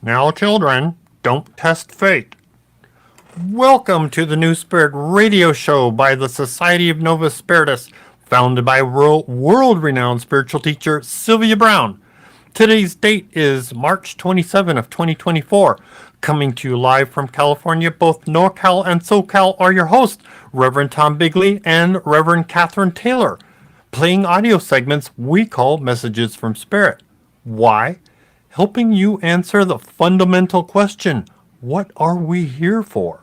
Now, children, don't test fate. Welcome to the New Spirit radio show by the Society of Novus Spiritus, founded by world-renowned spiritual teacher Sylvia Browne. Today's date is March 27 of 2024. Coming to you live from California, both NorCal and SoCal are your hosts, Reverend Tom Bigley and Reverend Catherine Taylor, playing audio segments we call Messages from Spirit. Why? Helping you answer the fundamental question, what are we here for?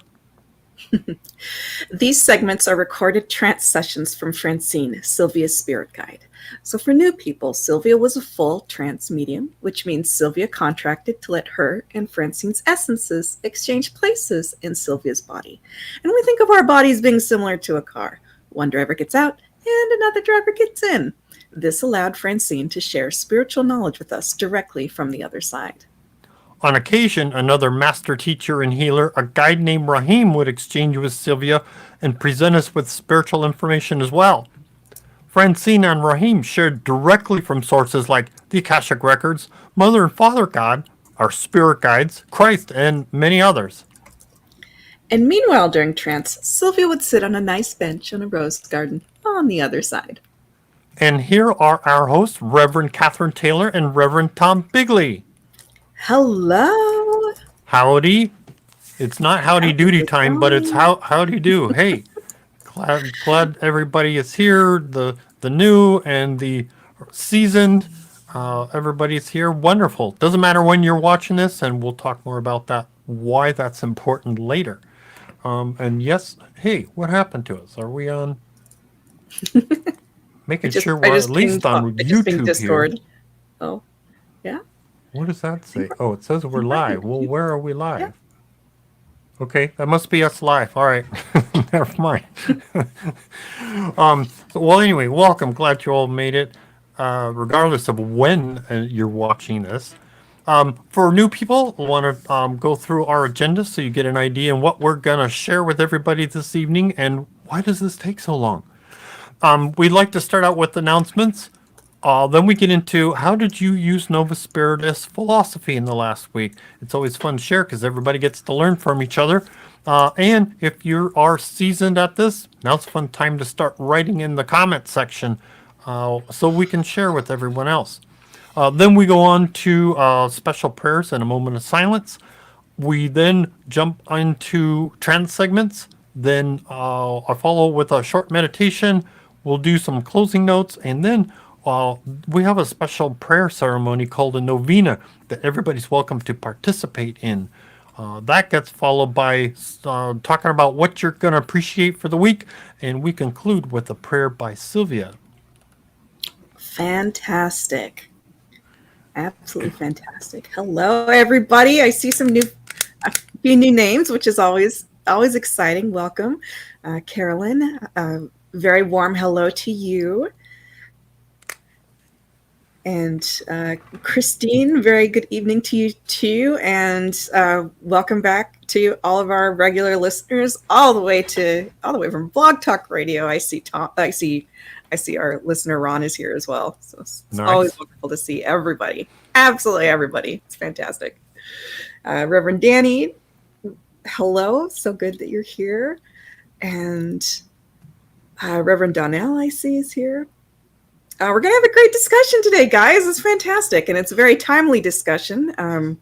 These segments are recorded trance sessions from Francine, Sylvia's spirit guide. So for new people, Sylvia was a full trance medium, which means Sylvia contracted to let her and Francine's essences exchange places in Sylvia's body. And we think of our bodies being similar to a car. One driver gets out and another driver gets in. This allowed Francine to share spiritual knowledge with us directly from the other side. On occasion, another master teacher and healer, a guide named Raheim, would exchange with Sylvia and present us with spiritual information as well. Francine and Raheim shared directly from sources like the Akashic Records, Mother and Father God, our spirit guides, Christ, and many others. And meanwhile, during trance, Sylvia would sit on a nice bench in a rose garden on the other side. And here are our hosts, Reverend Catherine Taylor and Reverend Tom Bigley. Hello. Howdy. It's not howdy doody time, but it's howdy do. Hey, glad everybody is here. The new and the seasoned. Everybody's here. Wonderful. Doesn't matter when you're watching this, and we'll talk more about that. Why that's important later. And yes, hey, what happened to us? Are we on? Making sure we're at least on YouTube Discord. here. Oh, yeah. What does that say? Oh, it says we're live. Well, where are we live? Yeah. Okay, that must be us live. All right, never mind. Well, anyway, welcome. Glad you all made it, regardless of when you're watching this. For new people, I want to go through our agenda so you get an idea on what we're going to share with everybody this evening and why does this take so long. We'd like to start out with announcements. Then we get into how did you use Novus Spiritus philosophy in the last week. It's always fun to share because everybody gets to learn from each other. And if you are seasoned at this, now's a fun time to start writing in the comment section so we can share with everyone else. Then we go on to special prayers and a moment of silence. We then jump into trance segments. Then I follow with a short meditation. We'll do some closing notes, and then we have a special prayer ceremony called a novena that everybody's welcome to participate in. That gets followed by talking about what you're going to appreciate for the week, and we conclude with a prayer by Sylvia. Fantastic. Absolutely fantastic. Hello, everybody. I see a few new names, which is always exciting. Welcome. Carolyn, very warm hello to you. And Christine, very good evening to you too. And welcome back to all of our regular listeners, all the way from Blog Talk Radio. I see our listener Ron is here as well. So it's Nice. Always wonderful to see everybody. Absolutely everybody. It's fantastic. Reverend Danny, hello. So good that you're here. And Reverend Donnell, I see, is here. We're going to have a great discussion today, guys. It's fantastic. And it's a very timely discussion,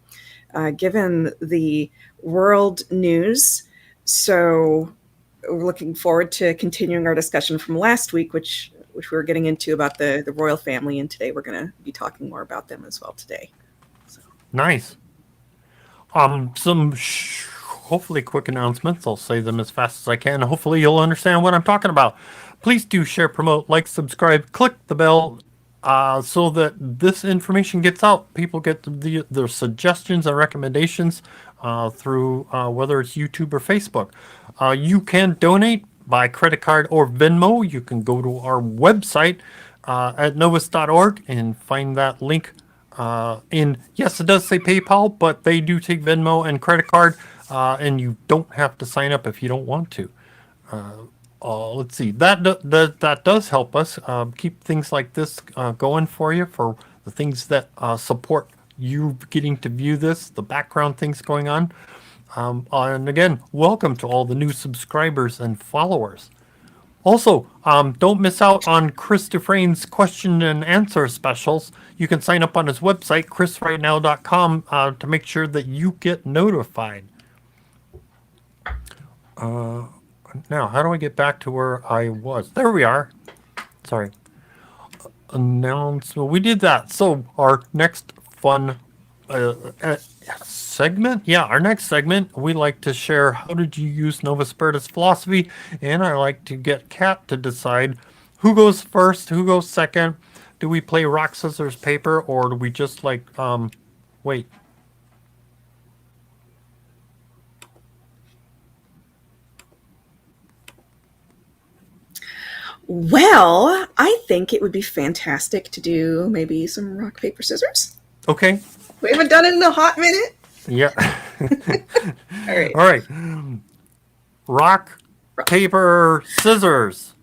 given the world news. So we're looking forward to continuing our discussion from last week, which we were getting into about the royal family. And today we're going to be talking more about them as well today. So. Nice. Some hopefully quick announcements. I'll say them as fast as I can. Hopefully you'll understand what I'm talking about. Please do share, promote, like, subscribe, click the bell so that this information gets out. People get their suggestions and recommendations through whether it's YouTube or Facebook. You can donate by credit card or Venmo. You can go to our website at novus.org and find that link. Yes, it does say PayPal, but they do take Venmo and credit card, and you don't have to sign up if you don't want to. Let's see. That does help us keep things like this going for you, for the things that support you getting to view this, the background things going on. And again, welcome to all the new subscribers and followers. Also, don't miss out on Chris Dufresne's question and answer specials. You can sign up on his website, chrisrightnow.com, to make sure that you get notified. Now, how do I get back to where I was? There we are. Sorry. Announcement. We did that. So our next fun segment, our next segment, we like to share how did you use Novus Spiritus philosophy, and I like to get Kat to decide who goes first, who goes second. Do we play rock scissors paper, or do we just wait? Well, I think it would be fantastic to do maybe some rock, paper, scissors. Okay. We haven't done it in a hot minute. Yeah. All right. All right. Rock, paper, scissors.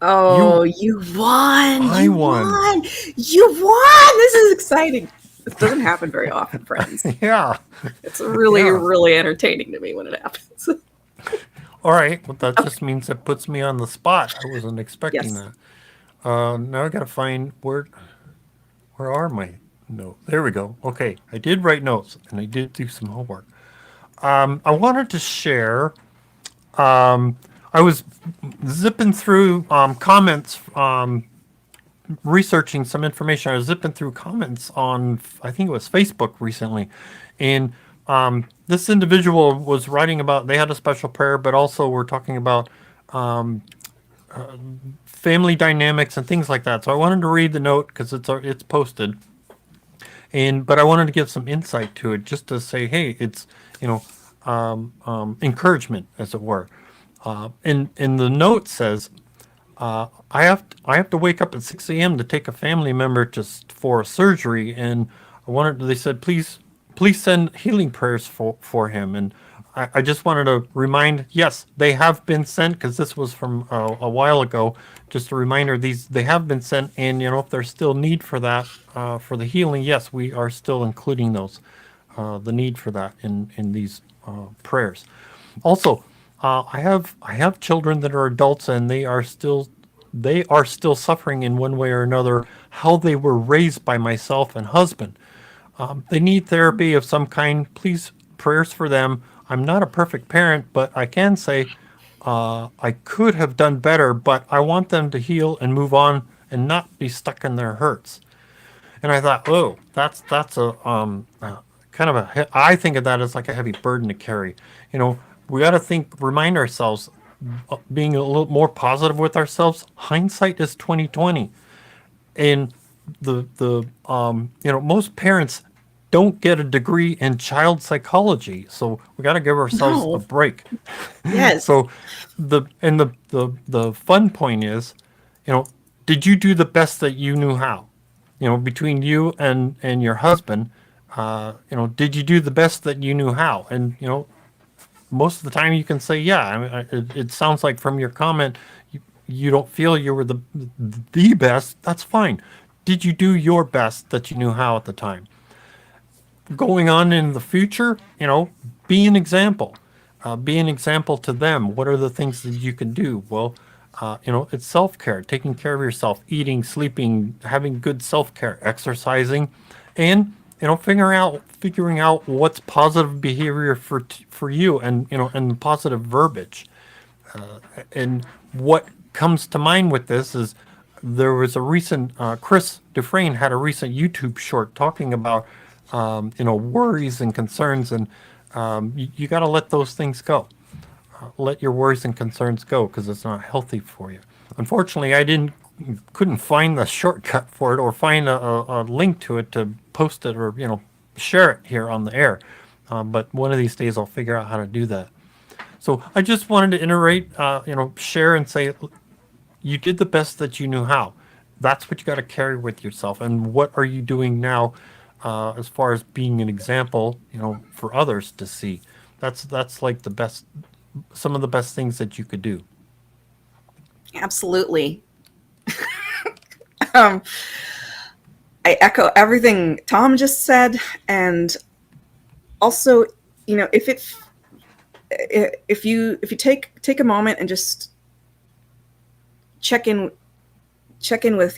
Oh, you won. I won. You won. This is exciting. This doesn't happen very often, friends. Yeah. It's really entertaining to me when it happens. All right. Well, that just means it puts me on the spot. I wasn't expecting that. Now I got to find where are my notes? There we go. Okay. I did write notes, and I did do some homework. I wanted to share. I was zipping through comments, researching some information. I was zipping through comments on, I think it was Facebook recently, and this individual was writing about, they had a special prayer, but also we're talking about family dynamics and things like that. So I wanted to read the note because it's posted, but I wanted to give some insight to it, just to say, hey, it's encouragement, as it were. And the note says, I have to wake up at 6 a.m. to take a family member just for surgery, and they said, please send healing prayers for him. And I just wanted to remind, yes, they have been sent, because this was from a while ago. Just a reminder, they have been sent, and if there's still need for that, for the healing, yes, we are still including those, the need for that in these prayers. Also, I have children that are adults, and they are still suffering in one way or another how they were raised by myself and husband. They need therapy of some kind. Please, prayers for them. I'm not a perfect parent, but I can say I could have done better, but I want them to heal and move on and not be stuck in their hurts. And I thought, oh, that's a kind of I think of that as like a heavy burden to carry. We got to remind ourselves, being a little more positive with ourselves. Hindsight is 2020, and most parents don't get a degree in child psychology, so we got to give ourselves a break. Yes. So the fun point is, did you do the best that you knew how? Between you and your husband, did you do the best that you knew how? And most of the time you can say, yeah. I mean, it sounds like from your comment, you don't feel you were the best. That's fine. Did you do your best that you knew how at the time? Going on in the future, be an example. Be an example to them. What are the things that you can do? Well, it's self-care, taking care of yourself, eating, sleeping, having good self-care, exercising, and figuring out what's positive behavior for you, and positive verbiage. And what comes to mind with this is, there was a recent Chris Dufresne had a recent YouTube short talking about worries and concerns, and you got to let those things go. Let your worries and concerns go, because it's not healthy for you. Unfortunately, I couldn't find the shortcut for it, or find a link to it to post it, or share it here on the air. But one of these days I'll figure out how to do that. So I just wanted to iterate, share and say, you did the best that you knew how. That's what you got to carry with yourself. And what are you doing now, as far as being an example, for others to see? That's like some of the best things that you could do. Absolutely. I echo everything Tom just said, and also, if you take a moment and just check in with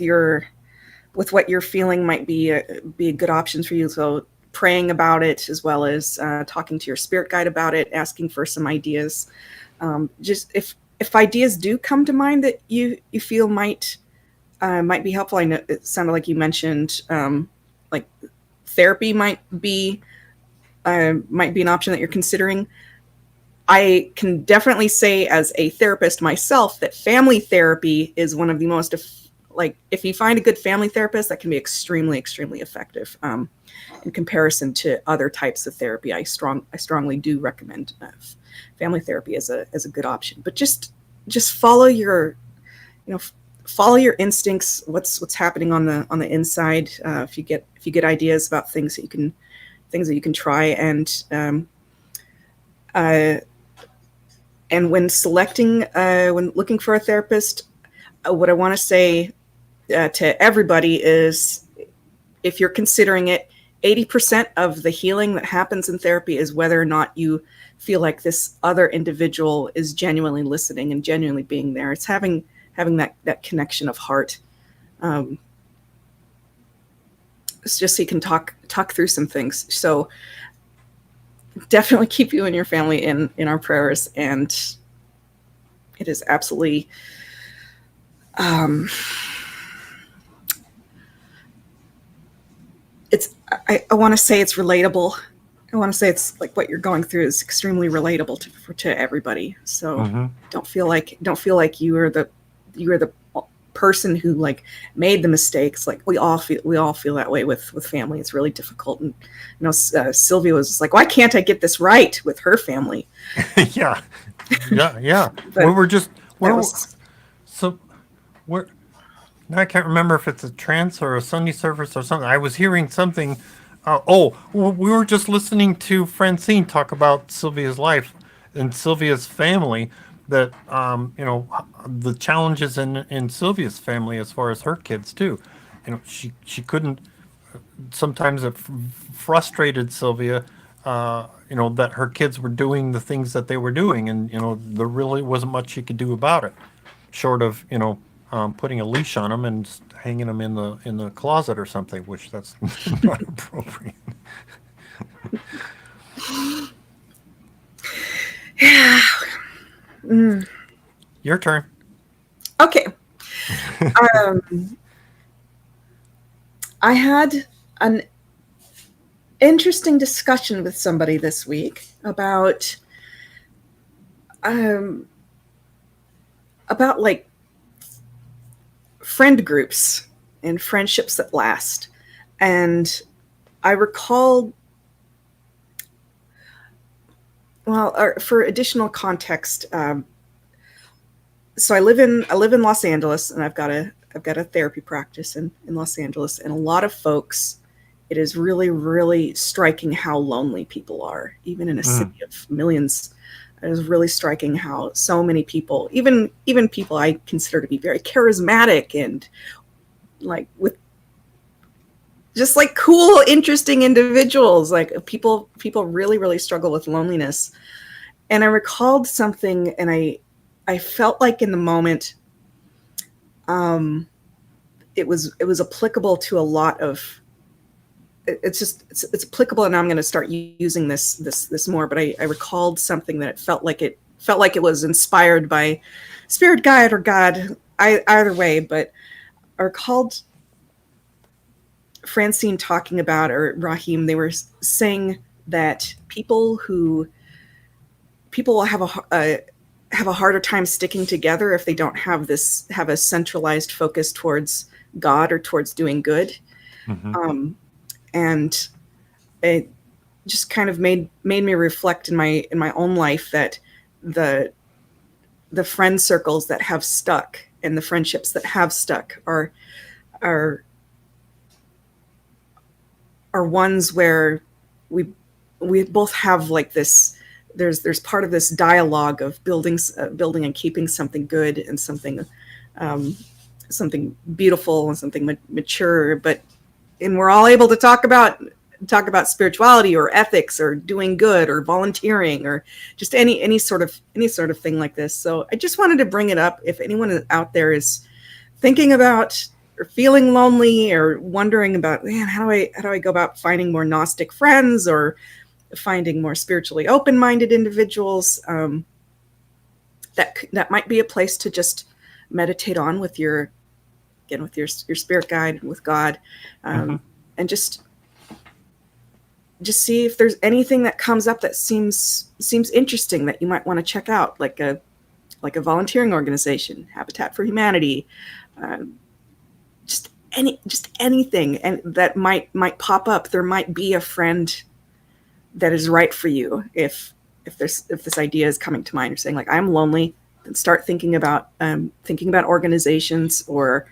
what you're feeling might be a good option for you. So praying about it, as well as talking to your spirit guide about it, asking for some ideas. Just if ideas do come to mind that you feel might be helpful. I know it sounded like you mentioned like therapy might be an option that you're considering. I can definitely say, as a therapist myself, that family therapy is one of the most, if you find a good family therapist, that can be extremely, extremely effective in comparison to other types of therapy. I strongly do recommend family therapy as a good option. But just follow your instincts. What's happening on the inside. If you get ideas about things that you can try, and when selecting, when looking for a therapist, what I want to say to everybody is, if you're considering it, 80% of the healing that happens in therapy is whether or not you feel like this other individual is genuinely listening and genuinely being there. It's having that connection of heart. It's just so you can talk through some things. So definitely keep you and your family in our prayers, and it is absolutely I want to say it's relatable. I want to say it's like what you're going through is extremely relatable to everybody. So don't feel like you are the person who like made the mistakes. Like we all feel that way with family. It's really difficult. And Sylvia was just like, why can't I get this right with her family? yeah. Now I can't remember if it's a trance or a Sunday service or something. I was hearing something. We were just listening to Francine talk about Sylvia's life and Sylvia's family. That the challenges in Sylvia's family as far as her kids too. She couldn't. Sometimes it frustrated Sylvia. That her kids were doing the things that they were doing, and there really wasn't much she could do about it, short of putting a leash on them and hanging them in the closet or something, which that's not appropriate. Yeah. Your turn. Okay. I had an interesting discussion with somebody this week about like friend groups and friendships that last. And I recalled, for additional context, so I live in Los Angeles, and I've got a therapy practice in Los Angeles, and a lot of folks, it is really, really striking how lonely people are, even in a city of millions. It is really striking how so many people, even people I consider to be very charismatic and like with just like cool, interesting individuals, like people really, really struggle with loneliness. And I recalled something, and I felt like in the moment, it was applicable to a lot of. It's applicable, and I'm going to start using this more. But I recalled something that it felt like it was inspired by spirit guide or God, either way. But I recalled Francine talking about, or Raheim, they were saying that people will have a harder time sticking together if they don't have a centralized focus towards God or towards doing good. And it just kind of made me reflect in my own life that the friend circles that have stuck and the friendships that have stuck are ones where we both have like this. There's part of this dialogue of building and keeping something good and something beautiful and something mature, but and we're all able to talk about spirituality or ethics or doing good or volunteering or just any sort of thing like this. So I just wanted to bring it up. If anyone out there is thinking about or feeling lonely or wondering about, man, how do I go about finding more Gnostic friends or finding more spiritually open-minded individuals, that might be a place to just meditate on with your spirit guide and with God, and just see if there's anything that comes up that seems interesting that you might want to check out, like a volunteering organization, Habitat for Humanity, just anything, and that might pop up. There might be a friend that is right for you if this idea is coming to mind. You're saying like, I'm lonely, then start thinking about organizations or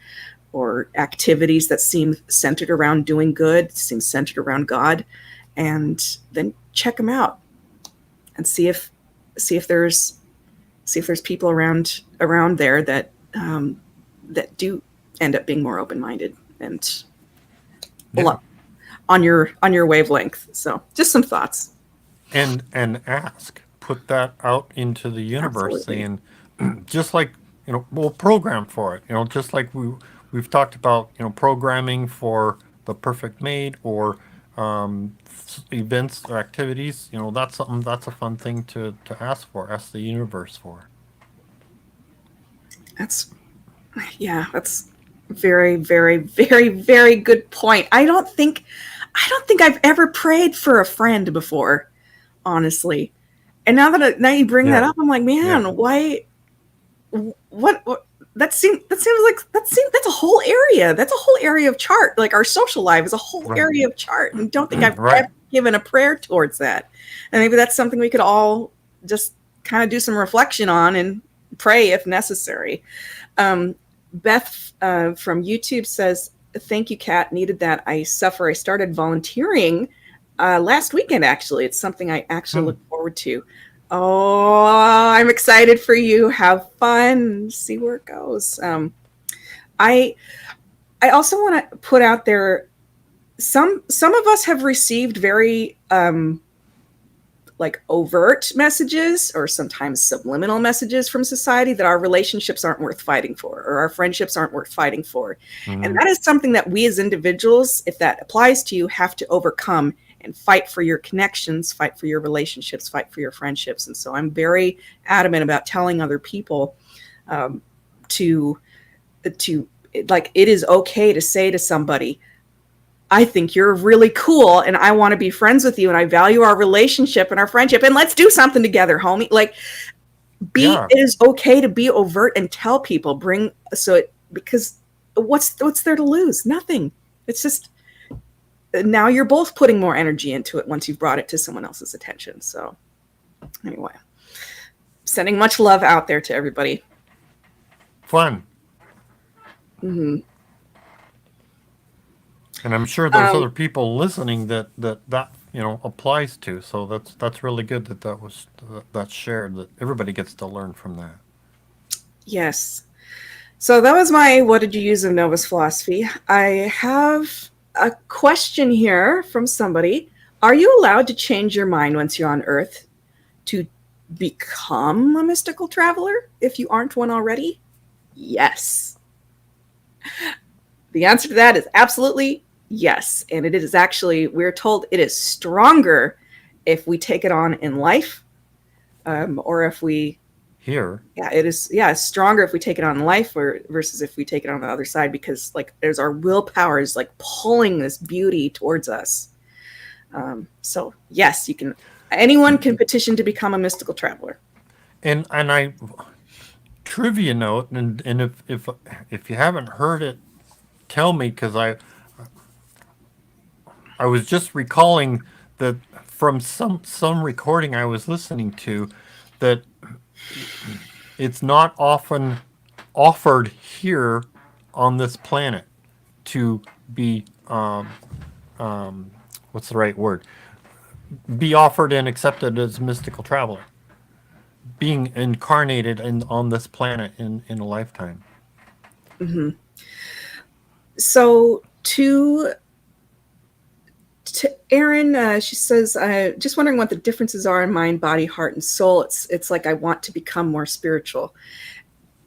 activities that seem centered around doing good, seem centered around God, and then check them out and see if there's people around there that do end up being more open-minded and on your wavelength. So just some thoughts. And put that out into the universe. Absolutely. Saying, just like, we'll program for it, just like we've talked about, programming for the perfect mate or events or activities. That's a fun thing to ask ask the universe for. That's very, very, very, very good point. I don't think I've ever prayed for a friend before, honestly. And now you bring that up, I'm like, man, why? What? That seems like that's a whole area. That's a whole area of chart. Like our social life is a whole area of chart. And don't think I've ever given a prayer towards that. And maybe that's something we could all just kind of do some reflection on and pray if necessary. Beth from YouTube says, thank you, Kat. Needed that. I started volunteering last weekend, actually. It's something I actually look forward to. Oh, I'm excited for you. Have fun. See where it goes. I also want to put out there, some of us have received very like overt messages or sometimes subliminal messages from society that our relationships aren't worth fighting for or our friendships aren't worth fighting for. And that is something that we as individuals, if that applies to you, have to overcome and fight for your connections, fight for your relationships, fight for your friendships. And so I'm very adamant about telling other people to like, it is okay to say to somebody, I think you're really cool and I want to be friends with you and I value our relationship and our friendship and let's do something together, homie. Like, it is okay to be overt and tell people, because what's there to lose? Nothing. It's just, now you're both putting more energy into it once you've brought it to someone else's attention. So anyway, sending much love out there to everybody. Fun. And I'm sure there's other people listening that applies to. So that's really good that's shared, that everybody gets to learn from that. Yes. So that was my what did you use of Novus philosophy. I have a question here from somebody. Are you allowed to change your mind once you're on Earth to become a mystical traveler if you aren't one already? Yes. The answer to that is absolutely yes. And it is actually, we're told it is stronger if we take it on in life, or if we here. Yeah, it is. Yeah, it's stronger if we take it on in life versus if we take it on the other side, because like there's our willpower is like pulling this beauty towards us. So yes, anyone can petition to become a mystical traveler. And I trivia note, and if you haven't heard it, tell me, because I was just recalling that from some recording I was listening to, that it's not often offered here on this planet to be what's the right word? Be offered and accepted as mystical traveler, being incarnated on this planet in a lifetime. So to to Erin, she says, just wondering what the differences are in mind, body, heart, and soul. It's like I want to become more spiritual.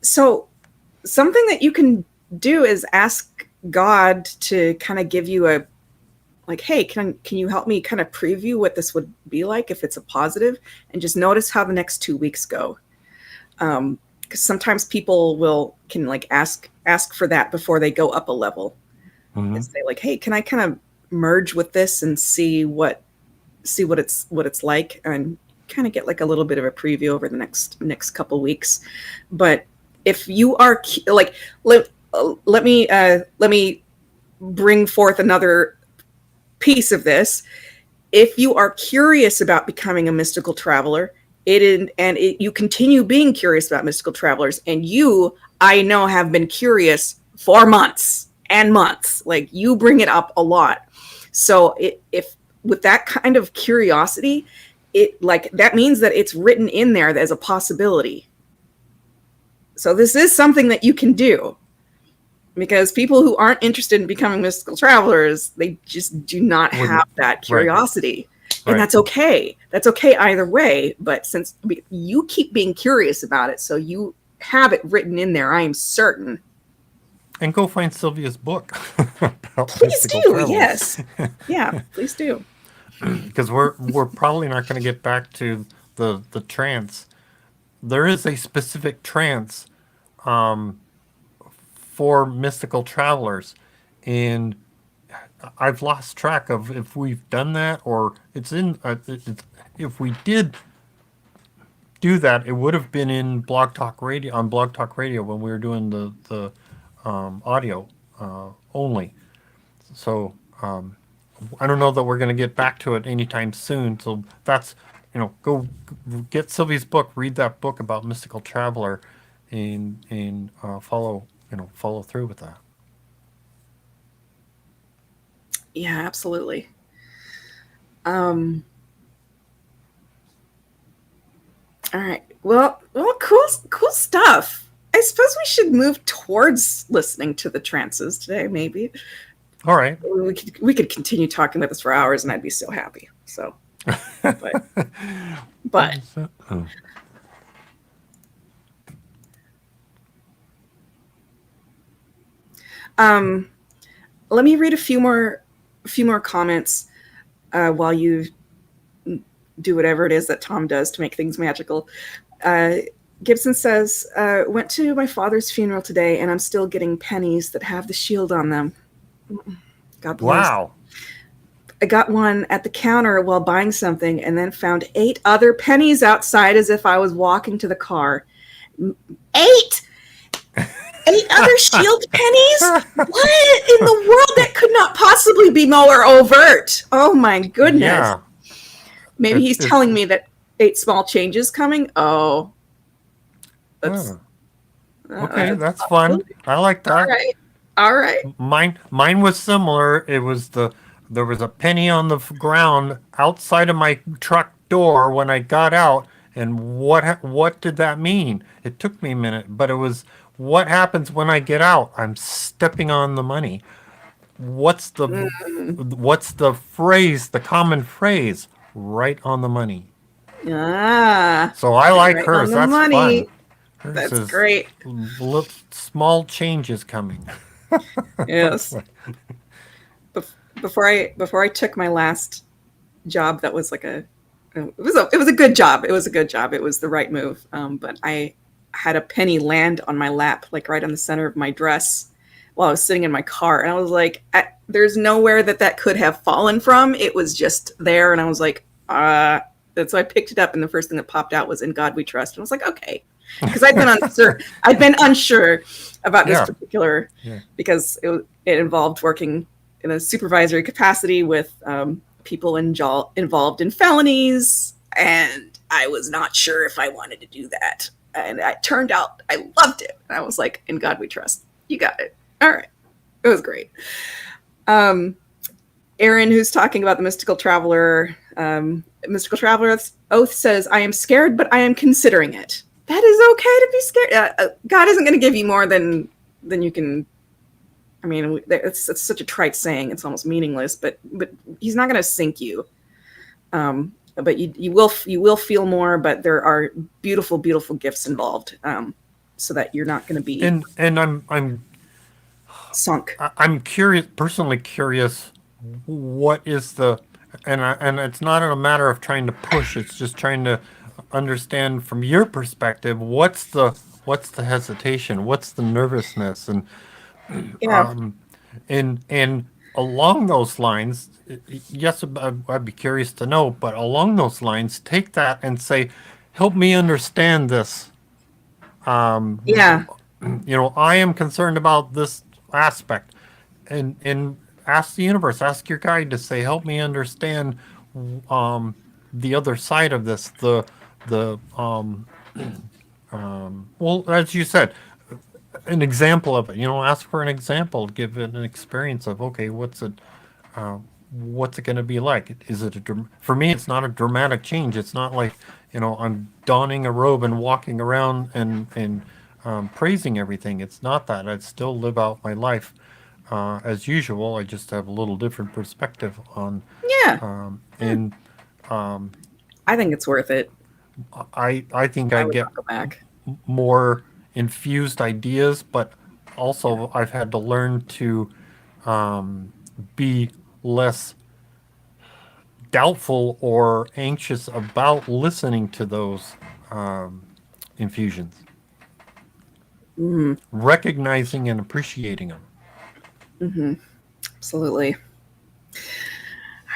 So something that you can do is ask God to kind of give you a, like, hey, can you help me kind of preview what this would be like if it's a positive, and just notice how the next 2 weeks go. Because sometimes people can like ask for that before they go up a level. And say like, hey, can I kind of merge with this and see what it's like, and kind of get like a little bit of a preview over the next couple weeks. But if you are like, let me bring forth another piece of this. If you are curious about becoming a mystical traveler, you continue being curious about mystical travelers, and I know have been curious for months and months. Like, you bring it up a lot. So if with that kind of curiosity, that means that it's written in there as a possibility. So this is something that you can do, because people who aren't interested in becoming mystical travelers, they just do not have that curiosity. Right. And that's okay. That's okay either way. But since you keep being curious about it, so you have it written in there, I am certain. And go find Sylvia's book. Please do. Travels. Yes. Yeah, please do. Because we're probably not going to get back to the trance. There is a specific trance for mystical travelers, and I've lost track of if we've done that, or it's in. If we did do that, it would have been in Blog Talk Radio, on Blog Talk Radio, when we were doing the audio only. So I don't know that we're going to get back to it anytime soon. So that's, go get Sylvia's book, read that book about mystical traveler, and follow through with that. Yeah, absolutely. All right. Well, cool stuff. I suppose we should move towards listening to the trances today, maybe. All right. We could continue talking about this for hours, and I'd be so happy. So, but let me read a few more comments while you do whatever it is that Tom does to make things magical. Gibson says, went to my father's funeral today, and I'm still getting pennies that have the shield on them. God bless. Wow. I got one at the counter while buying something, and then found 8 other pennies outside as if I was walking to the car. 8 other shield pennies? What in the world? That could not possibly be more overt. Oh my goodness. Yeah. Maybe he's telling me that 8 small changes coming. Oh. Okay, that's fun. I like that. All right. Mine was similar. There was a penny on the ground outside of my truck door when I got out, and what did that mean? It took me a minute, but it was, what happens when I get out? I'm stepping on the money. What's the phrase, the common phrase? Right on the money. Ah. So I like hers. That's money. Fun. Hers That's great. Small changes coming. Yes. Before I took my last job, that was like it was a good job. It was a good job. It was the right move. But I had a penny land on my lap, like right on the center of my dress, while I was sitting in my car, and I was like, "There's nowhere that could have fallen from. It was just there." And I was like, so I picked it up, and the first thing that popped out was "In God We Trust," and I was like, "Okay." Because I'd been unsure about this particular, because it involved working in a supervisory capacity with people involved in felonies, and I was not sure if I wanted to do that. And it turned out I loved it. And I was like, "In God We Trust. You got it." All right. It was great. Aaron, who's talking about the mystical traveler oath, says, "I am scared, but I am considering it." That is okay to be scared. God isn't going to give you more than you can I mean, it's such a trite saying; it's almost meaningless. But he's not going to sink you. But you will feel more. But there are beautiful, beautiful gifts involved, so that you're not going to be And I'm sunk. I'm curious, personally curious, what is and it's not a matter of trying to push. It's just trying to understand from your perspective what's the hesitation, what's the nervousness, Yeah, and along those lines, yes, I'd be curious to know, but along those lines, take that and say, help me understand this. yeah, I am concerned about this aspect, and ask the universe, ask your guide to say, help me understand um, the other side of this. The well, as you said, an example of it. Ask for an example, give it an experience of, okay, what's it going to be like? Is it for me? It's not a dramatic change. It's not like I'm donning a robe and walking around and praising everything. It's not that. I'd still live out my life as usual. I just have a little different perspective on yeah. and I think it's worth it. I think I I would get not go back. more infused ideas, but also I've had to learn to be less doubtful or anxious about listening to those infusions, Mm, recognizing and appreciating them. absolutely.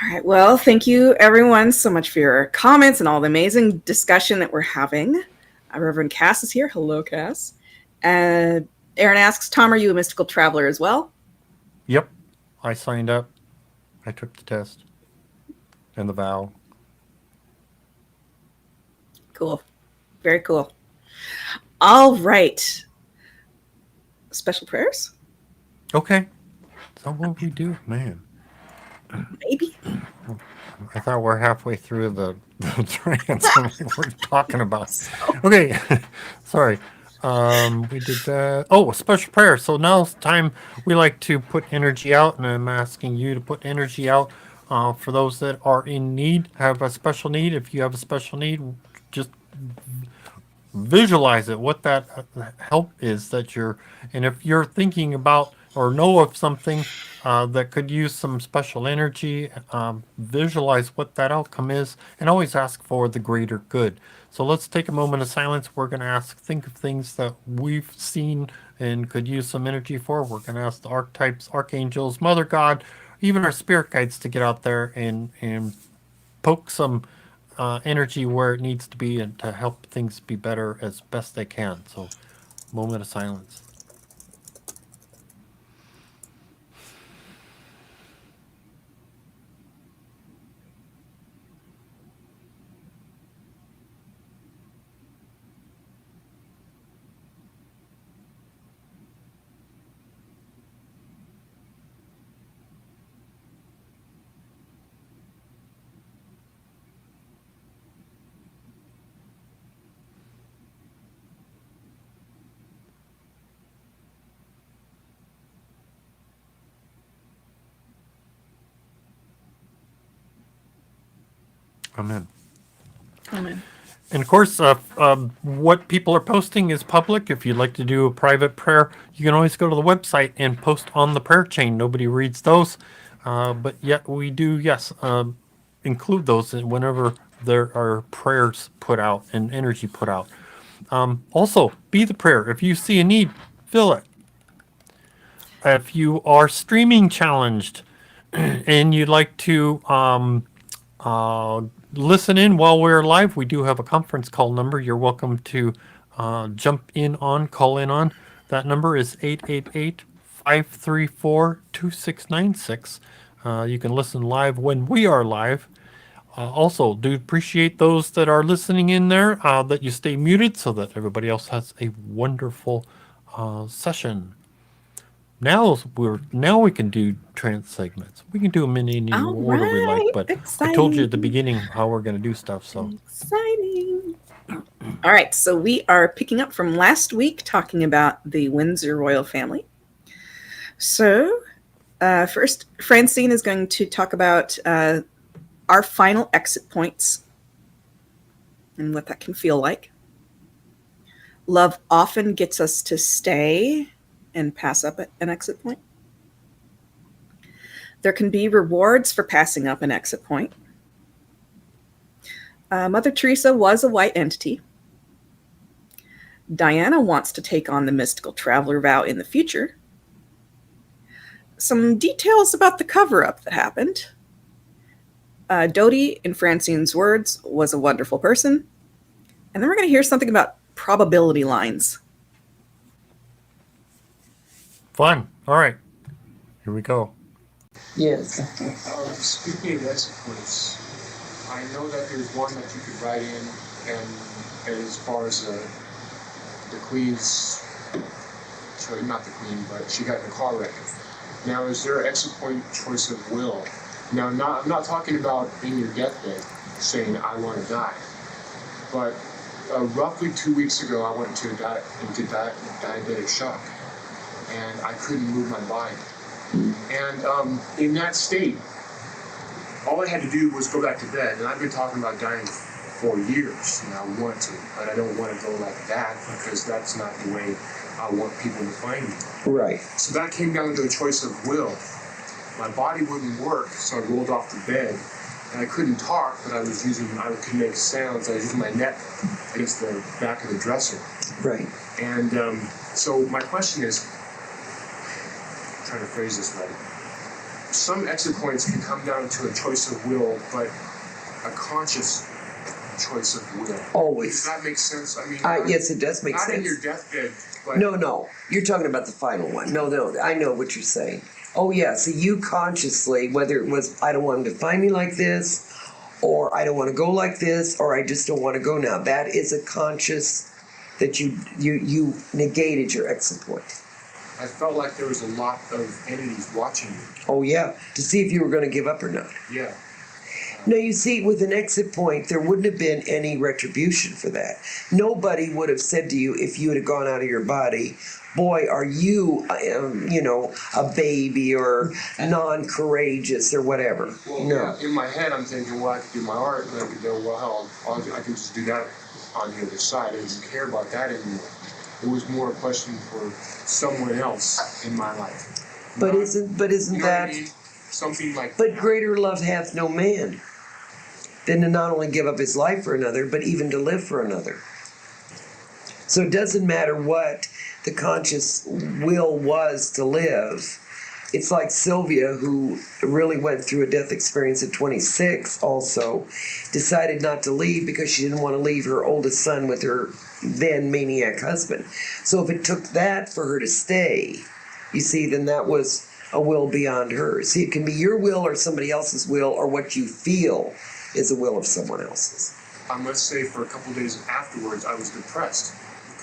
All right. Well, thank you everyone so much for your comments and all the amazing discussion that we're having. Reverend Cass is here. Hello, Cass. Aaron asks, Tom, are you a mystical traveler as well? Yep, I signed up. I took the test and the vow. Cool. Very cool. All right. Special prayers? Okay, so what we do, man? Maybe. I thought we're halfway through the trance. I'm like, what are you talking about? So, Okay, sorry. We did that. Oh, a special prayer. So now it's time we like to put energy out, and I'm asking you to put energy out for those that are in need, have a special need. If you have a special need, just visualize it, what that help is that you're, and if you're thinking about or know of something that could use some special energy, visualize what that outcome is, and always ask for the greater good. So let's take a moment of silence. We're going to think of things that we've seen and could use some energy for. We're going to ask the archetypes, archangels, Mother God, even our spirit guides to get out there and poke some energy where it needs to be and to help things be better as best they can. So, moment of silence. Amen. amen. And of course, what people are posting is public. If you'd like to do a private prayer, you can always go to the website and post on the prayer chain. Nobody reads those, but yet we do, yes, include those whenever there are prayers put out and energy put out. Also, be the prayer. If you see a need, fill it. If you are streaming challenged and you'd like to uh, listen in while we're live, we do have a conference call number. You're welcome to jump in on, call in on. That number is 888-534-2696. You can listen live when we are live. Also, do appreciate those that are listening in there, that you stay muted so that everybody else has a wonderful session. Now we can do trance segments. We can do them in any All order we like, right. but I told you at the Exciting. beginning how we're going to do stuff. So Exciting. All right. So we are picking up from last week talking about the Windsor royal family. So, first, Francine is going to talk about our final exit points and what that can feel like. Love often gets us to stay and pass up an exit point. There can be rewards for passing up an exit point. Mother Teresa was a white entity. Diana wants to take on the mystical traveler vow in the future. Some details about the cover-up that happened. Dodi, in Francine's words, was a wonderful person. And then we're going to hear something about probability lines. Fun. All right. Here we go. Yes. Speaking of exit points, I know that there's one that you could write in, and as far as the Queen's, sorry, not the Queen, but she got in a car wreck. Now, is there an exit point choice of will? Now, I'm not talking about in your deathbed saying, I want to die. But roughly 2 weeks ago, I went into diabetic shock, and I couldn't move my body. And in that state, all I had to do was go back to bed. And I've been talking about dying for years, and I want to, but I don't want to go like that because that's not the way I want people to find me. Right. So that came down to a choice of will. My body wouldn't work, so I rolled off the bed. And I couldn't talk, but I could make sounds. I was using my neck against the back of the dresser. Right. And so my question is, I'm trying to phrase this right. Some exit points can come down to a choice of will, but a conscious choice of will. Always. Does that make sense? I mean, yes, it does make not sense. in your deathbed, but No. You're talking about the final one. No, I know what you're saying. Oh, yeah. So you consciously, whether it was, I don't want him to find me like this, or I don't want to go like this, or I just don't want to go now. That is a conscious that you negated your exit point. I felt like there was a lot of entities watching me. Oh, yeah. To see if you were going to give up or not. Yeah. No, you see, with an exit point, there wouldn't have been any retribution for that. Nobody would have said to you, if you had gone out of your body, boy, are you, a baby or non-courageous or whatever. Well, no. Yeah, in my head, I'm thinking, well, I could do my art, and I could go, well, hell, I can just do that on the other side. I didn't care about that anymore. It was more a question for someone else in my life. But isn't You know that... what I mean? Something like But that. greater love hath no man than to not only give up his life for another, but even to live for another. So it doesn't matter what the conscious will was to live. It's like Sylvia, who really went through a death experience at 26 also, decided not to leave because she didn't want to leave her oldest son with her then maniac husband. So if it took that for her to stay, you see, then that was a will beyond hers. See, it can be your will or somebody else's will, or what you feel is a will of someone else's. I must say, for a couple of days afterwards, I was depressed.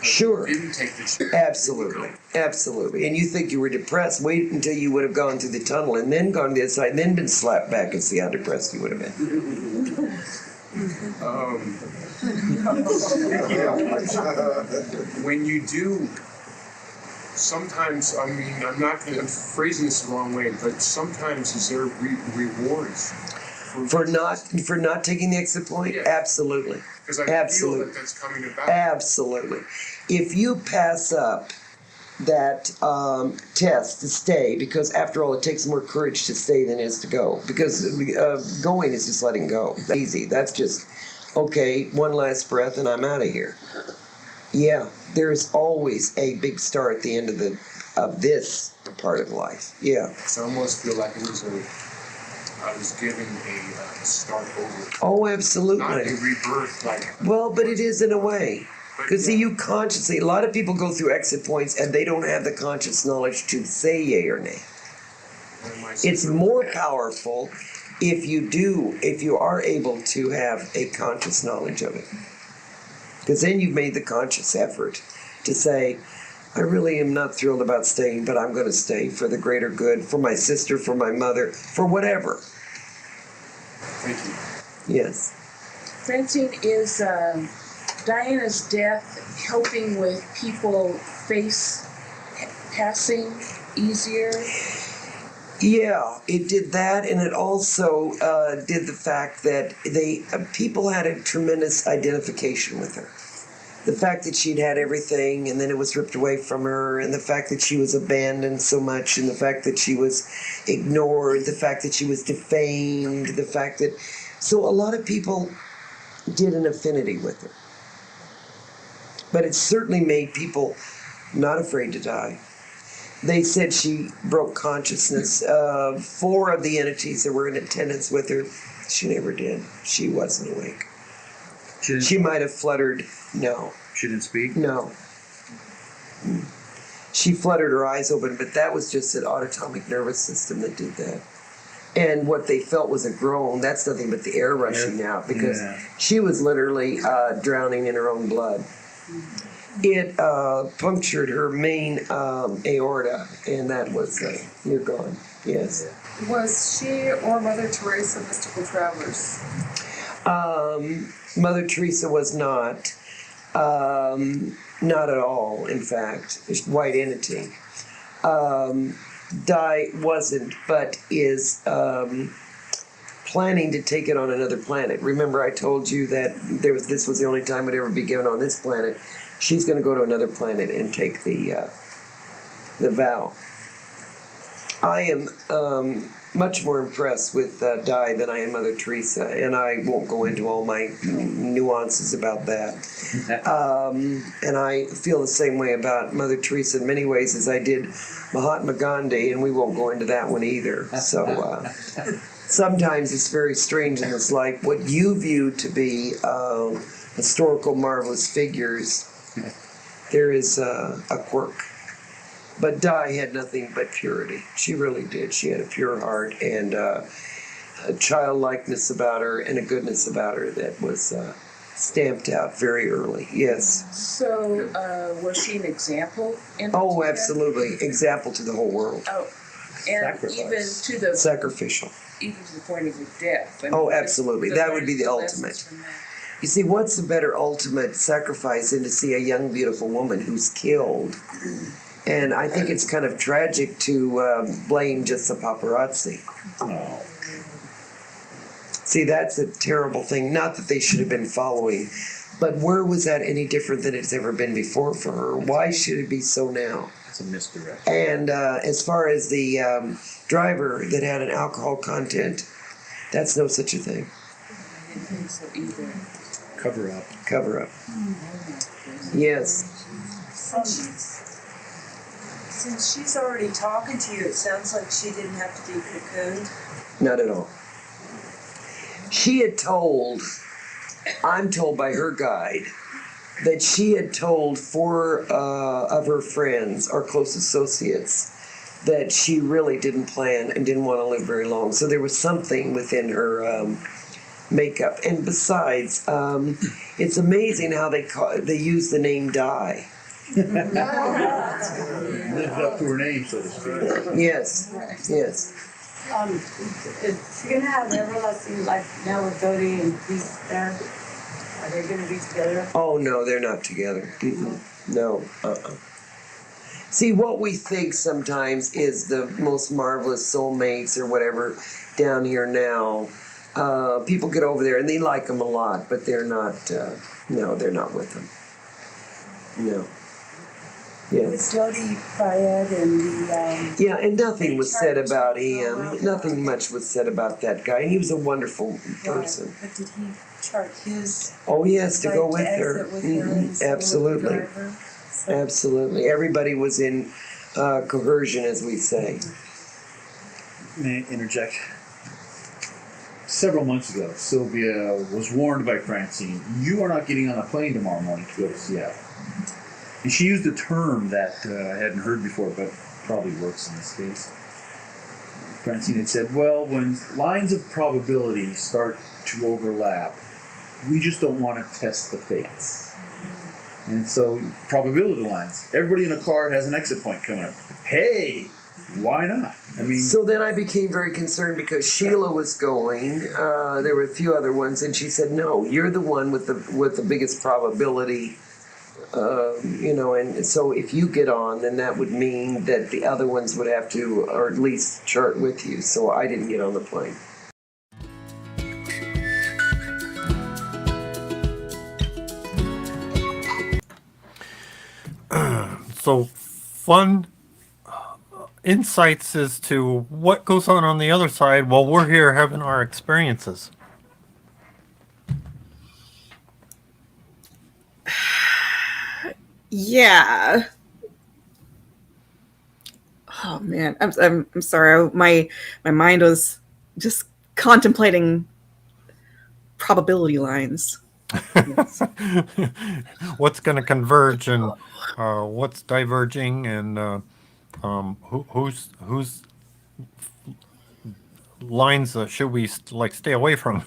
Sure. I didn't take the shit. Absolutely. Absolutely. And you think you were depressed, wait until you would have gone through the tunnel and then gone to the other side and then been slapped back and see how depressed you would have been. When you do, sometimes, I'm phrasing this the wrong way, but sometimes is there rewards For not taking the exit point? Yeah. Absolutely. Because I feel that that's coming about. Absolutely. If you pass up that test to stay, because after all, it takes more courage to stay than it is to go. Because going is just letting go. That's easy. That's just, okay, one last breath and I'm out of here. Yeah, there's always a big star at the end of this part of life. Yeah. So I almost feel like I was given a start over. Oh, absolutely. Not a rebirth, like. Well, but it is in a way. Because see, you consciously, a lot of people go through exit points and they don't have the conscious knowledge to say yay or nay. It's more powerful if you are able to have a conscious knowledge of it. Because then you've made the conscious effort to say, I really am not thrilled about staying, but I'm going to stay for the greater good, for my sister, for my mother, for whatever. Thank you. Yes. Francine, is Diana's death helping with people face passing easier? Yeah, it did that, and it also did the fact that people had a tremendous identification with her. The fact that she'd had everything, and then it was ripped away from her, and the fact that she was abandoned so much, and the fact that she was ignored, the fact that she was defamed, the fact that... So a lot of people did an affinity with her. But it certainly made people not afraid to die. They said she broke consciousness. 4 of the entities that were in attendance with her, she never did. She wasn't awake. She might have fluttered. No. She didn't speak? No. She fluttered her eyes open, but that was just an autonomic nervous system that did that. And what they felt was a groan. That's nothing but the air rushing out, because she was literally drowning in her own blood. It punctured her main aorta, and that was, you're gone. Yes. Was she or Mother Teresa mystical travelers? Mother Teresa was not. Not at all, in fact. It's white entity. Di wasn't, but is planning to take it on another planet. Remember, I told you that this was the only time it would ever be given on this planet. She's going to go to another planet and take the vow. I am much more impressed with Di than I am Mother Teresa, and I won't go into all my nuances about that. And I feel the same way about Mother Teresa in many ways as I did Mahatma Gandhi, and we won't go into that one either. So sometimes it's very strange in this life. What you view to be historical marvelous figures, there is a quirk. But Di had nothing but purity. She really did. She had a pure heart and a childlikeness about her and a goodness about her that was stamped out very early. Yes. So, was she an example? Oh, absolutely. Example to the whole world. Oh, and Sacrifice. even to the Sacrificial. even to the point of her death. I mean, Oh, absolutely. That would be the lessons ultimate. from that. You see, what's a better ultimate sacrifice than to see a young, beautiful woman who's killed? And I think it's kind of tragic to blame just the paparazzi. Oh. See, that's a terrible thing. Not that they should have been following, but where was that any different than it's ever been before for her? Why should it be so now? It's a misdirection. And as far as the driver that had an alcohol content, that's no such a thing. I didn't think so either. Coverup. Coverup. Yes. Since she's already talking to you, it sounds like she didn't have to be cocooned. Not at all. She had told, I'm told by her guide, that she had told 4 of her friends, our close associates, that she really didn't plan and didn't want to live very long. So there was something within her makeup. And besides, it's amazing how they use the name Di. Lived up to her name, so to speak. Yes, yes. Is she gonna have everlasting life now with Dodi and he's there? Are they gonna be together? Oh, no, they're not together. No, See, what we think sometimes is the most marvelous soulmates or whatever down here now. People get over there and they like them a lot, but they're not, no, they're not with them. No. With Yes. Dodi, Fayed, and the Yeah, and nothing was said about him. Nothing much was said about that guy. And he was a wonderful person. But did he chart his Oh, he has to go flight with her. exit with her and stay with the Absolutely. driver? So Absolutely. Everybody was in coercion, as we say. May I interject? Several months ago, Sylvia was warned by Francine, you are not getting on a plane tomorrow morning to go to Seattle. And she used a term that I hadn't heard before, but probably works in this case. Francine had said, well, when lines of probability start to overlap, we just don't want to test the fates. And so, probability lines. Everybody in a car has an exit point coming up. Hey, why not? I mean, So then I became very concerned because Sheila was going. There were a few other ones, and she said, "No, you're the one with the biggest probability And so if you get on, then that would mean that the other ones would have to, or at least chart with you. So I didn't get on the plane. So fun insights as to what goes on the other side while we're here having our experiences. Yeah. Oh man, I'm sorry. My mind was just contemplating probability lines. What's going to converge and what's diverging, and whose lines should we stay away from?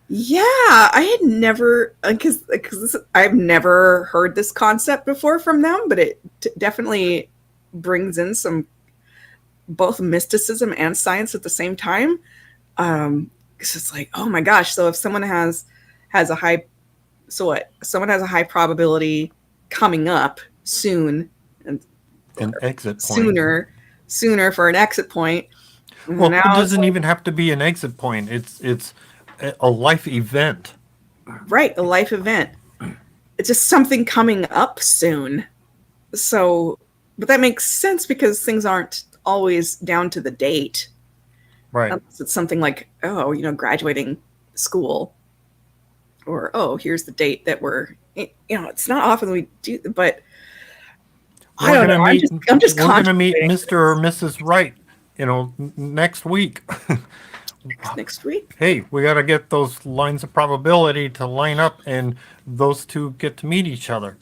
Yeah, I had never because I've never heard this concept before from them, but it definitely brings in some both mysticism and science at the same time. Because it's like, oh my gosh, so if someone has a high, so what? Someone has a high probability coming up soon, and An exit point. sooner for an exit point. Well, it doesn't even have to be an exit point. It's a life event. Right, a life event. It's just something coming up soon. So, but that makes sense because things aren't always down to the date. Right. Unless it's something like, graduating school. Or, here's the date that it's not often we do, but I don't know. I'm just we're going to meet contemplating Mr. or Mrs. Right, next week. next week. Hey, we got to get those lines of probability to line up and those two get to meet each other.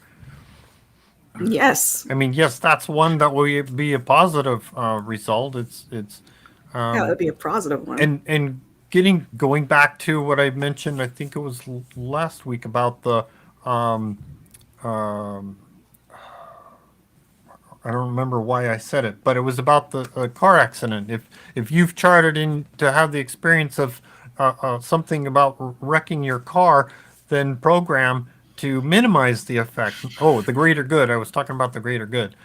Yes. I mean, yes, that's one that will be a positive result. It's Yeah, that'd be a positive one. and going back to what I mentioned, I think it was last week about the I don't remember why I said it, but it was about the car accident. If you've charted in to have the experience of something about wrecking your car, then program to minimize the effect. Oh, the greater good. I was talking about the greater good.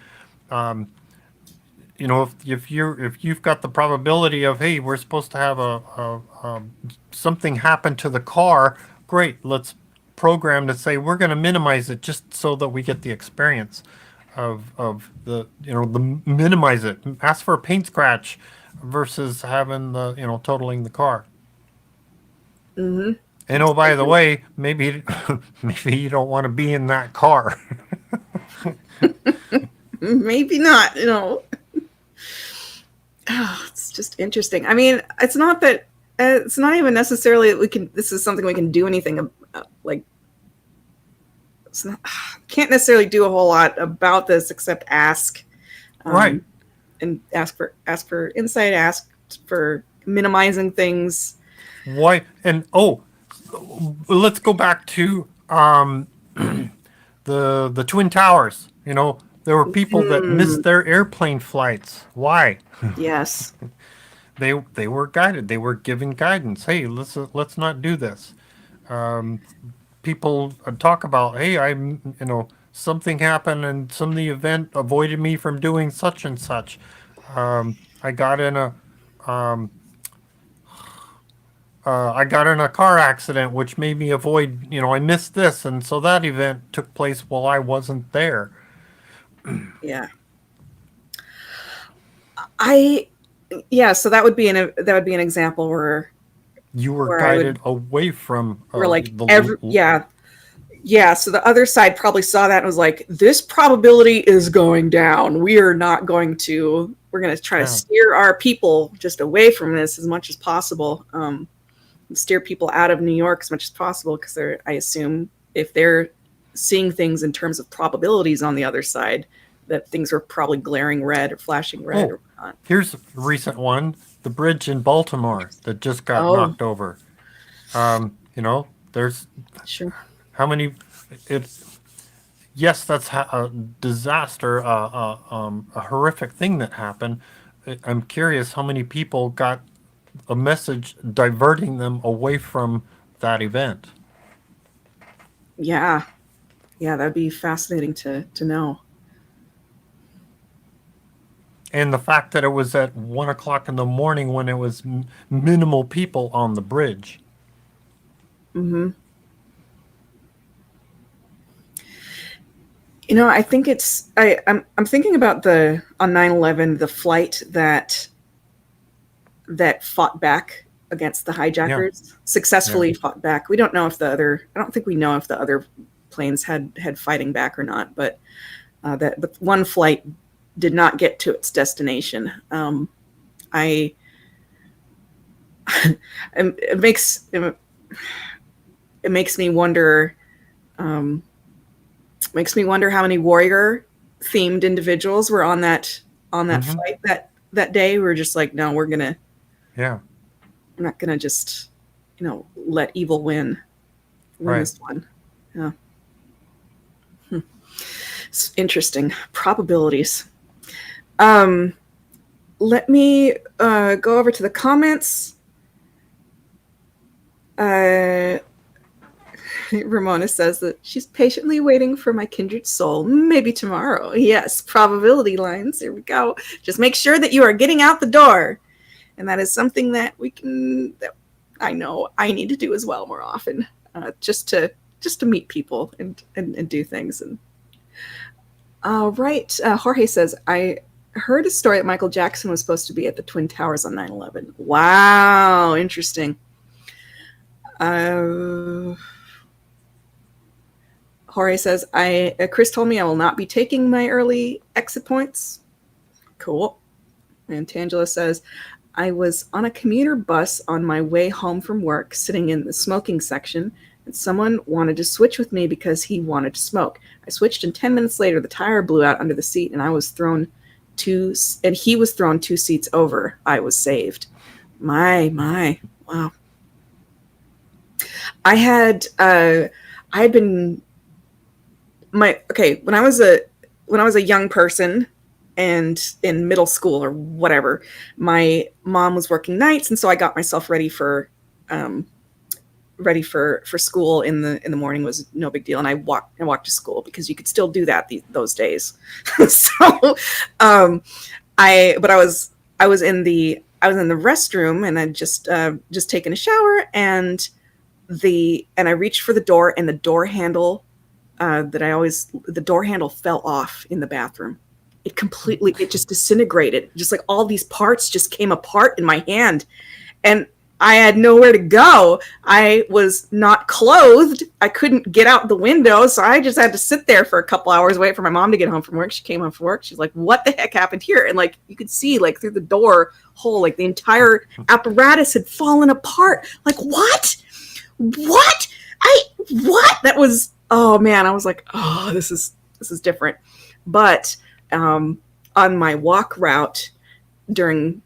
If you've got the probability of, hey, we're supposed to have a something happen to the car, great. Let's program to say we're going to minimize it just so that we get the experience of the minimize it. Ask for a paint scratch versus having the totaling the car. Mm-hmm. And oh, by the way, maybe you don't want to be in that car. Maybe not. It's just interesting. I mean, it's not that. It's not even necessarily that we can. This is something we can do anything about. It's not. Can't necessarily do a whole lot about this except ask. Right. And ask for insight. Ask for minimizing things. Why? And let's go back to the Twin Towers. There were people that missed their airplane flights. Why? Yes. They were guided. They were given guidance. Hey, let's not do this. People talk about, hey, something happened and some of the event avoided me from doing such and such. I got in a car accident, which made me avoid. I missed this, and so that event took place while I wasn't there. Yeah. So that would be an example where you were guided away from so the other side probably saw that and was like, this probability is going down. We're going to try to steer our people just away from this as much as possible, and steer people out of New York as much as possible, because I assume if they're seeing things in terms of probabilities on the other side, that things are probably glaring red or flashing red or whatnot. Here's a recent one: the bridge in Baltimore that just got knocked over. There's how many? Yes, that's a disaster, a horrific thing that happened. I'm curious how many people got a message diverting them away from that event. Yeah. Yeah, that'd be fascinating to know. And the fact that it was at 1 o'clock in the morning when it was minimal people on the bridge. Mm-hmm. You know, I think it's I'm thinking about the on 9/11 the flight that fought back against the hijackers, successfully fought back. We don't know if I don't think we know if the other planes had fighting back or not, but but one flight did not get to its destination. It makes me wonder. Makes me wonder how many warrior themed individuals were on that flight that day. We were just like, no, we're not gonna just let evil win this one. Yeah. It's interesting. Probabilities. Let me go over to the comments. Ramona says that she's patiently waiting for my kindred soul. Maybe tomorrow. Yes, probability lines. Here we go. Just make sure that you are getting out the door. And that is something that that I know I need to do as well more often. Just to meet people and do things. And right. Jorge says, I heard a story that Michael Jackson was supposed to be at the Twin Towers on 9/11. Wow, interesting. Jorge says, Chris told me I will not be taking my early exit points. Cool. And Tangela says, I was on a commuter bus on my way home from work, sitting in the smoking section, and someone wanted to switch with me because he wanted to smoke. I switched, and 10 minutes later, the tire blew out under the seat, and he was thrown 2 seats over. I was saved. My, wow. I had been when I was a young person and in middle school or whatever, my mom was working nights, and so I got myself ready for school in the morning. Was no big deal, and I walked to school because you could still do that those days. So I was in the restroom, and I'd just taken a shower, and I reached for the door, and the door handle the door handle fell off in the bathroom. It just disintegrated. Just like all these parts just came apart in my hand, and I had nowhere to go. I was not clothed. I couldn't get out the window, so I just had to sit there for a couple hours, wait for my mom to get home from work. She came home from work. She's like, "What the heck happened here?" And like you could see, like through the door hole, like the entire apparatus had fallen apart. Like what? What? That was. Oh man, I was like, oh, this is different. But on my walk route during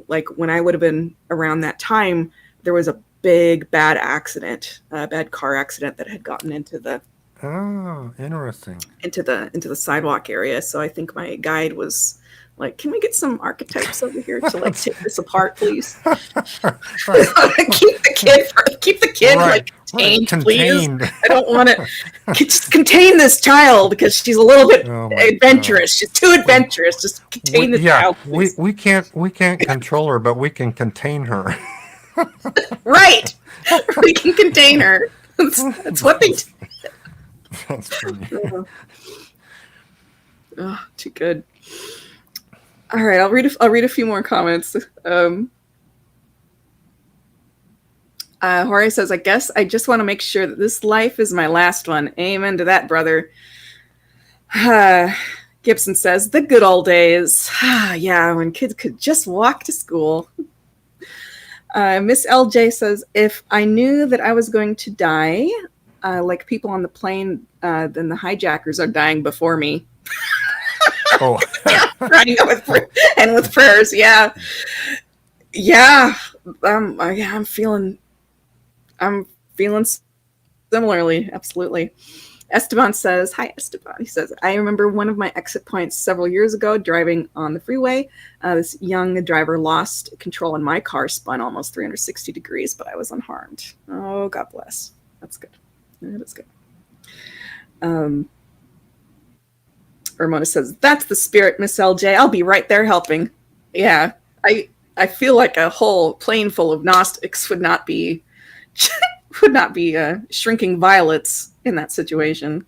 like when I would have been around that time, there was a bad car accident that had gotten into the into the sidewalk area. So I think my guide was like, can we get some archetypes over here to like take this apart, please? keep the kid like contained, please. I don't want to just contain this child because she's a little bit adventurous. She's too adventurous. Just contain the child, please. We can't control her, but we can contain her. Right. We can contain her. That's what they do. That's funny. Oh, too good. All right, I'll read a few more comments. Jorge says, I guess I just want to make sure that this life is my last one. Amen to that, brother. Gibson says, the good old days. Yeah, when kids could just walk to school. Miss LJ says, if I knew that I was going to die, like people on the plane, then the hijackers are dying before me. Oh, Running up with prayers. Yeah. I'm feeling similarly. Absolutely. Esteban says, hi, Esteban. He says, I remember one of my exit points several years ago driving on the freeway. This young driver lost control and my car spun almost 360 degrees, but I was unharmed. Oh, God bless. That's good. That is good. Ramona says, "That's the spirit, Miss LJ. I'll be right there helping." Yeah, I feel like a whole plane full of Gnostics would not be shrinking violets in that situation.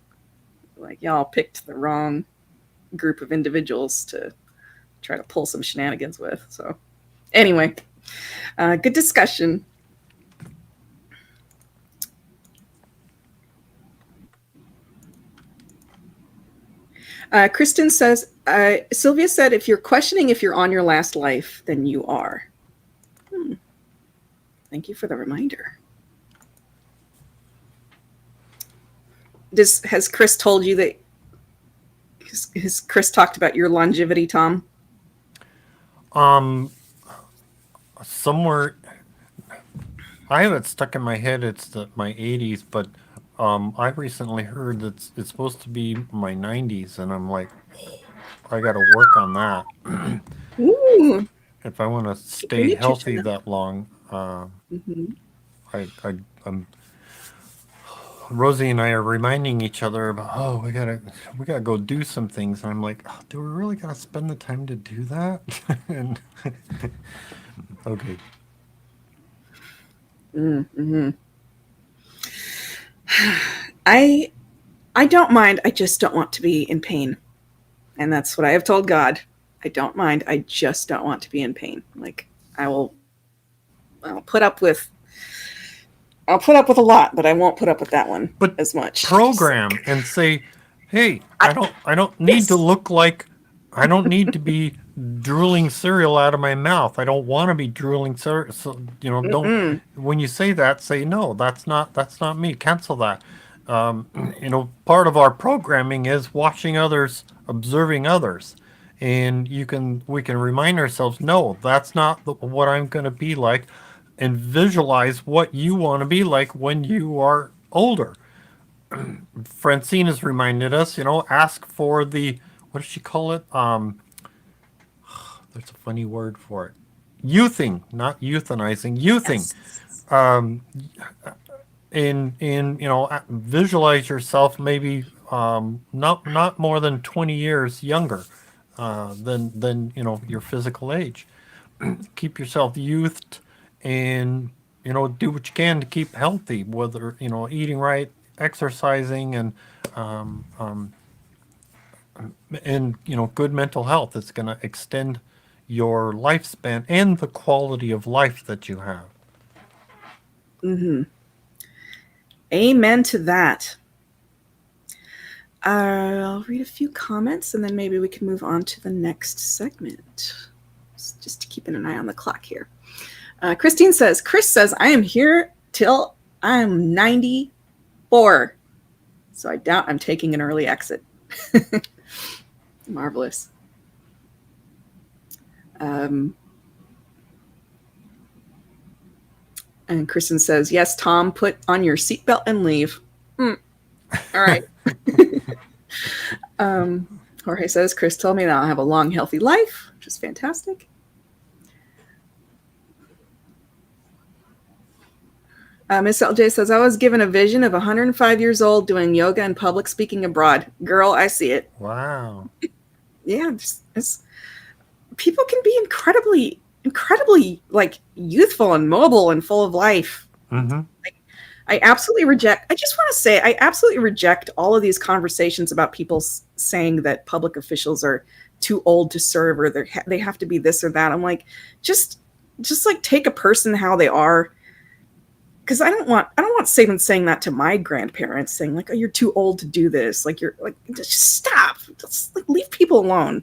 Like, y'all picked the wrong group of individuals to try to pull some shenanigans with. So, anyway, good discussion. Kristen says, Sylvia said, if you're questioning if you're on your last life, then you are. Thank you for the reminder. Has Chris told you that? Has Chris talked about your longevity, Tom? Somewhere, I have it stuck in my head. It's my 80s, but I recently heard that it's supposed to be my 90s, and I'm like, I got to work on that. Ooh. If I want to stay healthy that long, I'm. Rosie and I are reminding each other about, oh, we gotta go do some things, and I'm like, oh, do we really gotta spend the time to do that? And okay. I don't mind. I just don't want to be in pain, and that's what I have told God. I don't mind. I just don't want to be in pain. Like, I'll put up with a lot, but I won't put up with that one as much. Program and say, hey, I don't need to look like, I don't need to be drooling cereal out of my mouth. I don't want to be drooling cereal. So, don't, when you say that, say, no, that's not me. Cancel that. Part of our programming is watching others, observing others. And we can remind ourselves, no, that's not what I'm going to be like. And visualize what you want to be like when you are older. Francine has reminded us, ask for the, what does she call it? There's a funny word for it. Youthing, not euthanizing, youthing. Yes. Visualize yourself maybe not more than 20 years younger than your physical age. Keep yourself youthed, and do what you can to keep healthy, whether eating right, exercising, and good mental health. It's going to extend your lifespan and the quality of life that you have. Amen to that. I'll read a few comments, and then maybe we can move on to the next segment. Just keeping an eye on the clock here. Christine says, Chris says, I am here till I'm 94. So I doubt I'm taking an early exit. Marvelous. And Kristen says, yes, Tom, put on your seatbelt and leave. All right. Jorge says, Chris told me that I'll have a long, healthy life, which is fantastic. Miss LJ says, I was given a vision of 105 years old doing yoga and public speaking abroad. Girl, I see it. Wow. Yeah. People can be incredibly like youthful and mobile and full of life. Like, I absolutely reject all of these conversations about people saying that public officials are too old to serve, or they have to be this or that. I'm like, just like take a person how they are. Because I don't want Saban saying that to my grandparents, saying like, oh, you're too old to do this. Like, you're like, just stop. Just like, leave people alone.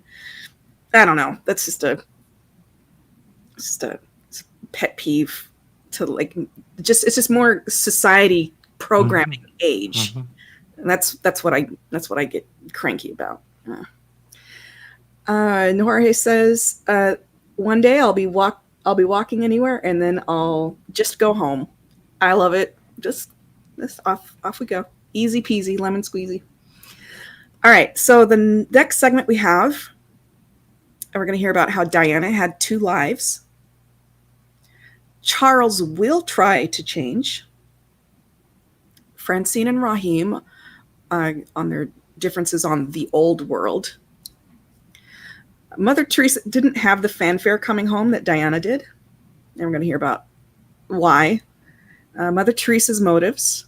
I don't know. That's just a pet peeve to like, it's just more society programming age. And that's what I get cranky about. Jorge says, one day I'll be walking anywhere, and then I'll just go home. I love it. Just off we go. Easy peasy, lemon squeezy. All right. So the next segment we have, and we're going to hear about how Diana had 2 lives. Charles will try to change. Francine and Raheim on their differences on the old world. Mother Teresa didn't have the fanfare coming home that Diana did. And we're going to hear about why. Mother Teresa's motives.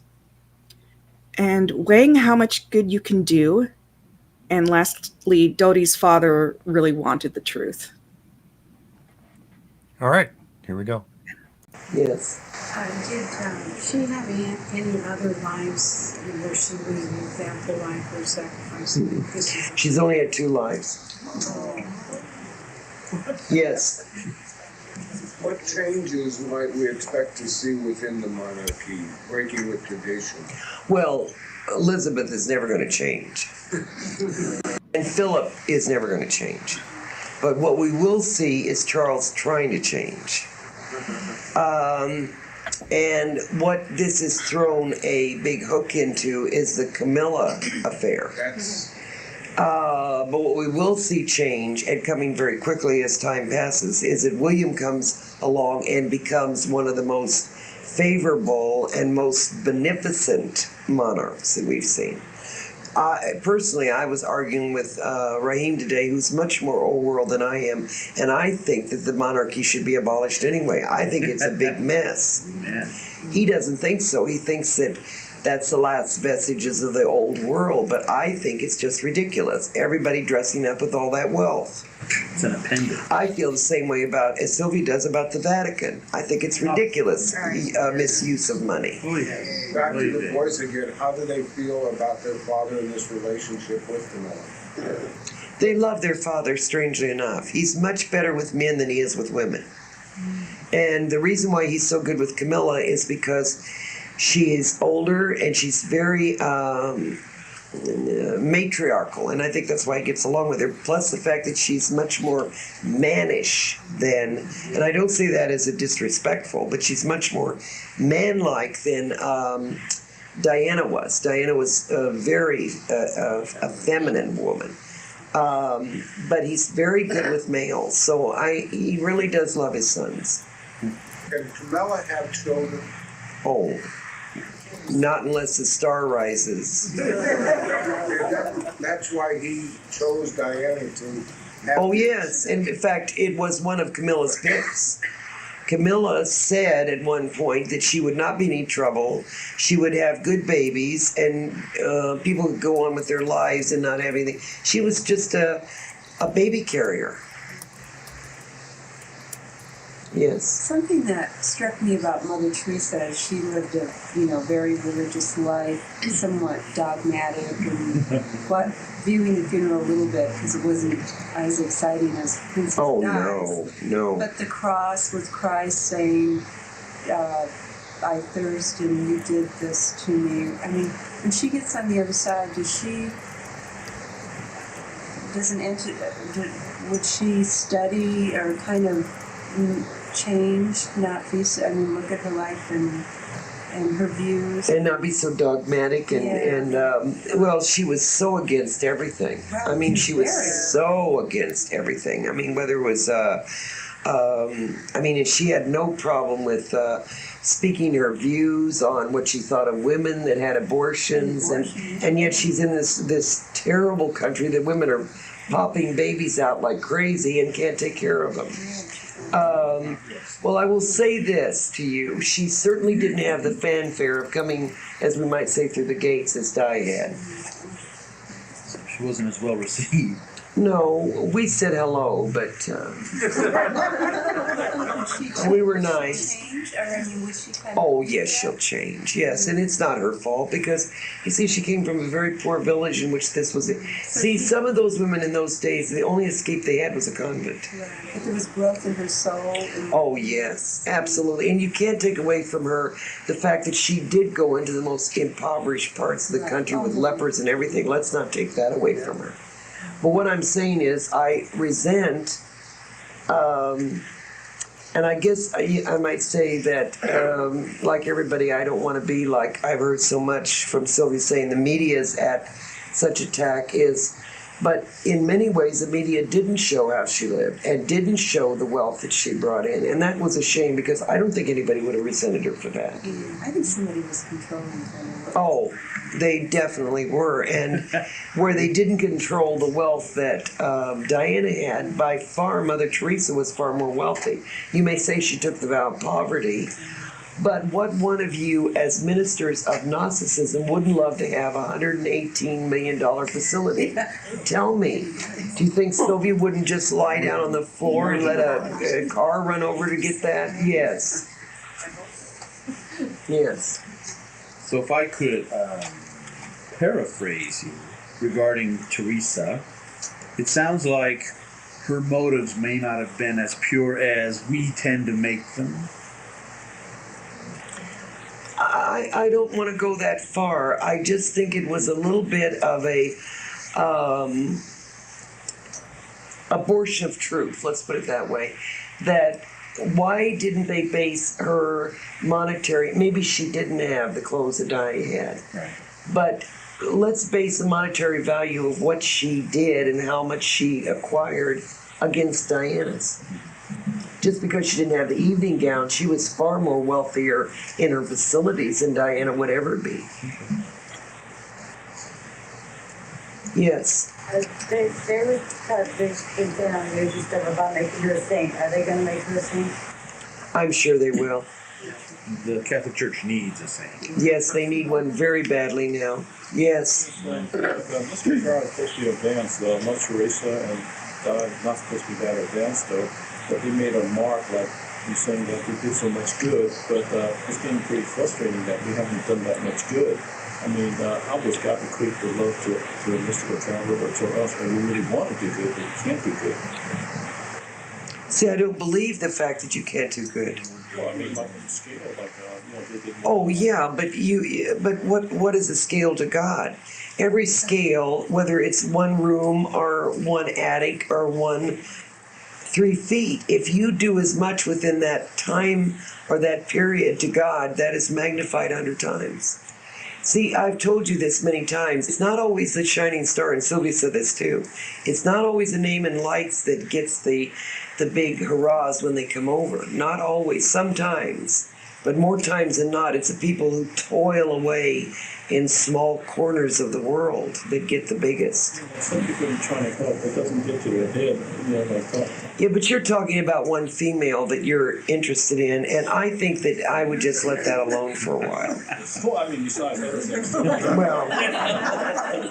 And weighing how much good you can do. And lastly, Dodi's father really wanted the truth. All right, here we go. Yes. Did she have any other lives where she was an example life or sacrifice? She's only had 2 lives. Yes. What changes might we expect to see within the monarchy, breaking with tradition? Well, Elizabeth is never going to change. And Philip is never going to change. But what we will see is Charles trying to change. And what this has thrown a big hook into is the Camilla affair. But what we will see change, and coming very quickly as time passes, is that William comes along and becomes one of the most favorable and most beneficent monarchs that we've seen. Personally, I was arguing with Raheim today, who's much more old world than I am, and I think that the monarchy should be abolished anyway. I think it's a big mess. He doesn't think so. He thinks that that's the last vestiges of the old world, but I think it's just ridiculous. Everybody dressing up with all that wealth. It's an appendix. I feel the same way about, as Sylvia does, about the Vatican. I think it's ridiculous misuse of money. Oh, yeah. Back to the boys again, how do they feel about their father in this relationship with Camilla? They love their father, strangely enough. He's much better with men than he is with women. And the reason why he's so good with Camilla is because she is older and she's very matriarchal, and I think that's why he gets along with her. Plus the fact that she's much more mannish than, and I don't say that as a disrespectful, but she's much more manlike than Diana was. Diana was very a feminine woman. But he's very good with males, so he really does love his sons. Can Camilla have children? Oh, not unless the star rises. That's why he chose Diana to have. Oh yes, and in fact, it was one of Camilla's picks. Camilla said at one point that she would not be any trouble. She would have good babies, and people would go on with their lives and not have anything. She was just a baby carrier. Yes. Something that struck me about Mother Teresa is she lived a very religious life, somewhat dogmatic, and viewing the funeral a little bit because it wasn't as exciting as Princess Di's. No. But the cross with Christ saying, "I thirst and you did this to me." I mean, when she gets on the other side, would she study or kind of change, not be so, look at her life and her views. And not be so dogmatic well, she was so against everything. Well, she was so against everything. Whether it was, and she had no problem with speaking her views on what she thought of women that had abortions. And yet she's in this terrible country that women are popping babies out like crazy and can't take care of them. Well, I will say this to you. She certainly didn't have the fanfare of coming, as we might say, through the gates as Di had. She wasn't as well received. No, we said hello, but we were nice. Oh, yes, she'll change. Yes, and it's not her fault because, you see, she came from a very poor village in which this was it. See, some of those women in those days, the only escape they had was a convent. But there was growth in her soul. Oh, yes, absolutely. And you can't take away from her the fact that she did go into the most impoverished parts of the country with lepers and everything. Let's not take that away from her. But what I'm saying is I resent, and I guess I might say that, like everybody, I don't want to be like I've heard so much from Sylvia saying the media's at such attack is But in many ways, the media didn't show how she lived and didn't show the wealth that she brought in. And that was a shame because I don't think anybody would have resented her for that. I think somebody was controlling her. Oh, they definitely were. And where they didn't control the wealth that Diana had, by far, Mother Teresa was far more wealthy. You may say she took the vow of poverty, but what one of you, as ministers of Gnosticism, wouldn't love to have a $118 million facility? Tell me. Do you think Sylvia wouldn't just lie down on the floor and let a car run over to get that? Yes. Yes. So if I could paraphrase you regarding Theresa, it sounds like her motives may not have been as pure as we tend to make them. I don't want to go that far. I just think it was a little bit of a abortion of truth, let's put it that way. That why didn't they base her monetary, maybe she didn't have the clothes that Diana had, Right. but let's base the monetary value of what she did and how much she acquired against Diana's. Just because she didn't have the evening gown, she was far more wealthier in her facilities than Diana would ever be. Yes. They would cut big thing on news and stuff about making her a saint. Are they going to make her a saint? I'm sure they will. The Catholic Church needs a saint. Yes, they need one very badly now. Yes. Mr. Browne is supposed to be advanced, Mother Teresa and Dodi is not supposed to be that advanced, though. But they made a mark, like you're saying that we did so much good, but it's getting pretty frustrating that we haven't done that much good. I mean, how was God to create the love to a mystical traveler or to us when we really want to do good, but we can't do good? See, I don't believe the fact that you can't do good. Well, I mean, like on the scale, like, they did Oh yeah, but what is a scale to God? Every scale, whether it's one room or one attic or 3 feet, if you do as much within that time or that period to God, that is magnified 100 times. See, I've told you this many times. It's not always the shining star, and Sylvia said this too. It's not always the name and lights that gets the big hurrahs when they come over. Not always, sometimes. But more times than not, it's the people who toil away in small corners of the world that get the biggest. Some people are trying to help, it doesn't get to their head, like that. Yeah, but you're talking about one female that you're interested in, and I think that I would just let that alone for a while. Well, I mean, besides everything. Well,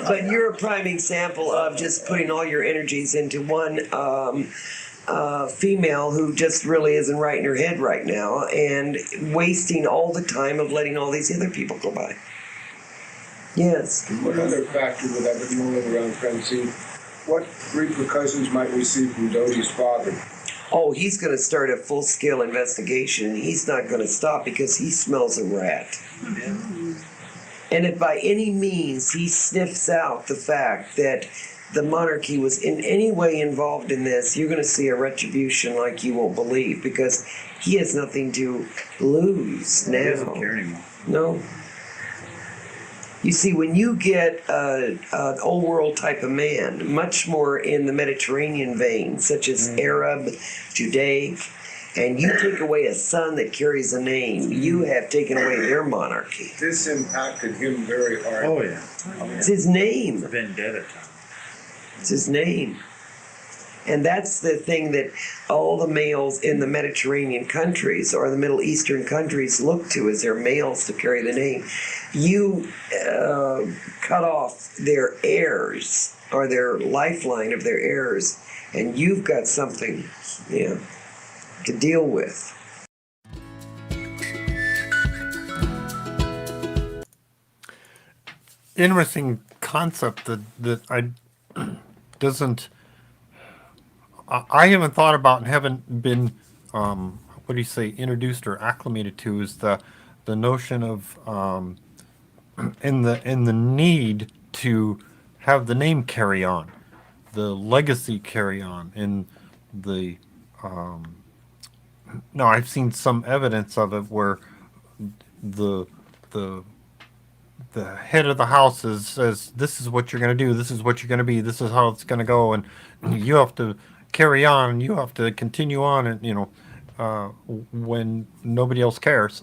but you're a prime example of just putting all your energies into one female who just really isn't right in her head right now and wasting all the time of letting all these other people go by. Yes. What other factor would that be rolling around, Francine? What repercussions might we see from Dodi's father? Oh, he's going to start a full-scale investigation. He's not going to stop because he smells a rat. And if by any means he sniffs out the fact that the monarchy was in any way involved in this, you're going to see a retribution like you won't believe because he has nothing to lose now. He doesn't care anymore. No. You see, when you get an old world type of man, much more in the Mediterranean vein, such as Arab, Judaic, and you take away a son that carries a name, you have taken away their monarchy. This impacted him very hard. Oh, yeah. It's his name. Vendetta time. It's his name. And that's the thing that all the males in the Mediterranean countries or the Middle Eastern countries look to as their males to carry the name. You cut off their heirs or their lifeline of their heirs, and you've got something, to deal with. Interesting concept that I doesn't. I haven't thought about and haven't been, what do you say, introduced or acclimated to is the notion of in the need to have the name carry on, the legacy carry on, and the no, I've seen some evidence of it where the the head of the house says, this is what you're going to do, this is what you're going to be, this is how it's going to go, and you have to carry on, you have to continue on, and when nobody else cares.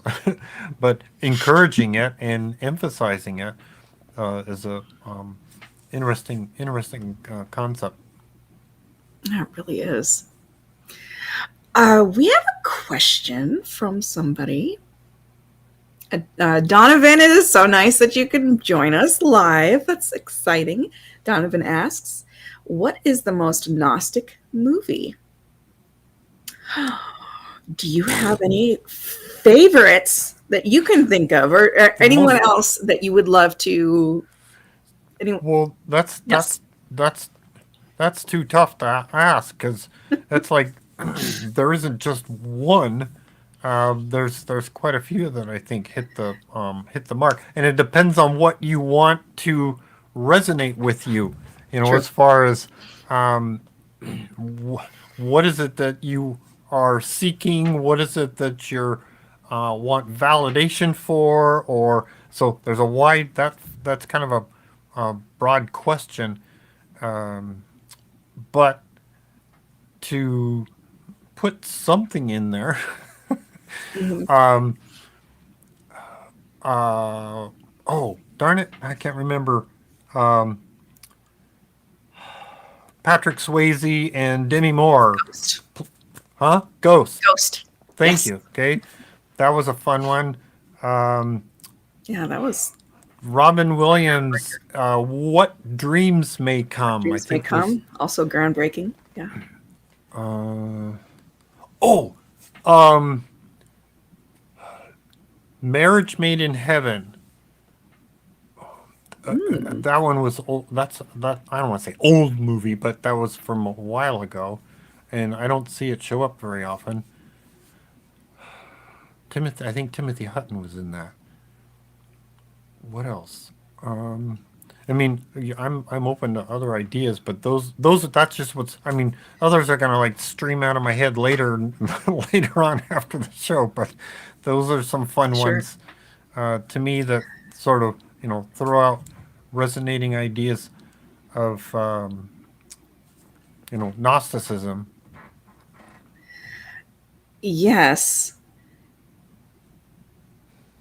But encouraging it and emphasizing it is a interesting concept. It really is. We have a question from somebody. Donovan, it is so nice that you can join us live. That's exciting. Donovan asks, what is the most Gnostic movie? Do you have any favorites that you can think of, or anyone else that you would love to? Well, that's too tough to ask, because that's like there isn't just one. There's quite a few that I think hit the mark, and it depends on what you want to resonate with you. Sure. As far as what is it that you are seeking? What is it that you're want validation for? Or so there's a wide that's kind of a broad question, but to put something in there. Mm-hmm. Oh, darn it, I can't remember. Patrick Swayze and Demi Moore. Ghost. Huh? Ghost. Thank Yes. you. Okay, that was a fun one. Yeah, that was. Robin Williams. What Dreams May Come. Dreams I think May Come. Also groundbreaking. Yeah. Marriage Made in Heaven. That one was old. That I don't want to say old movie, but that was from a while ago, and I don't see it show up very often. I think Timothy Hutton was in that. What else? I mean, I'm open to other ideas, but those that's just what's. I mean, others are gonna like stream out of my head later on after the show, but those are some fun Sure. ones to me that sort of throw out resonating ideas of Gnosticism. Yes.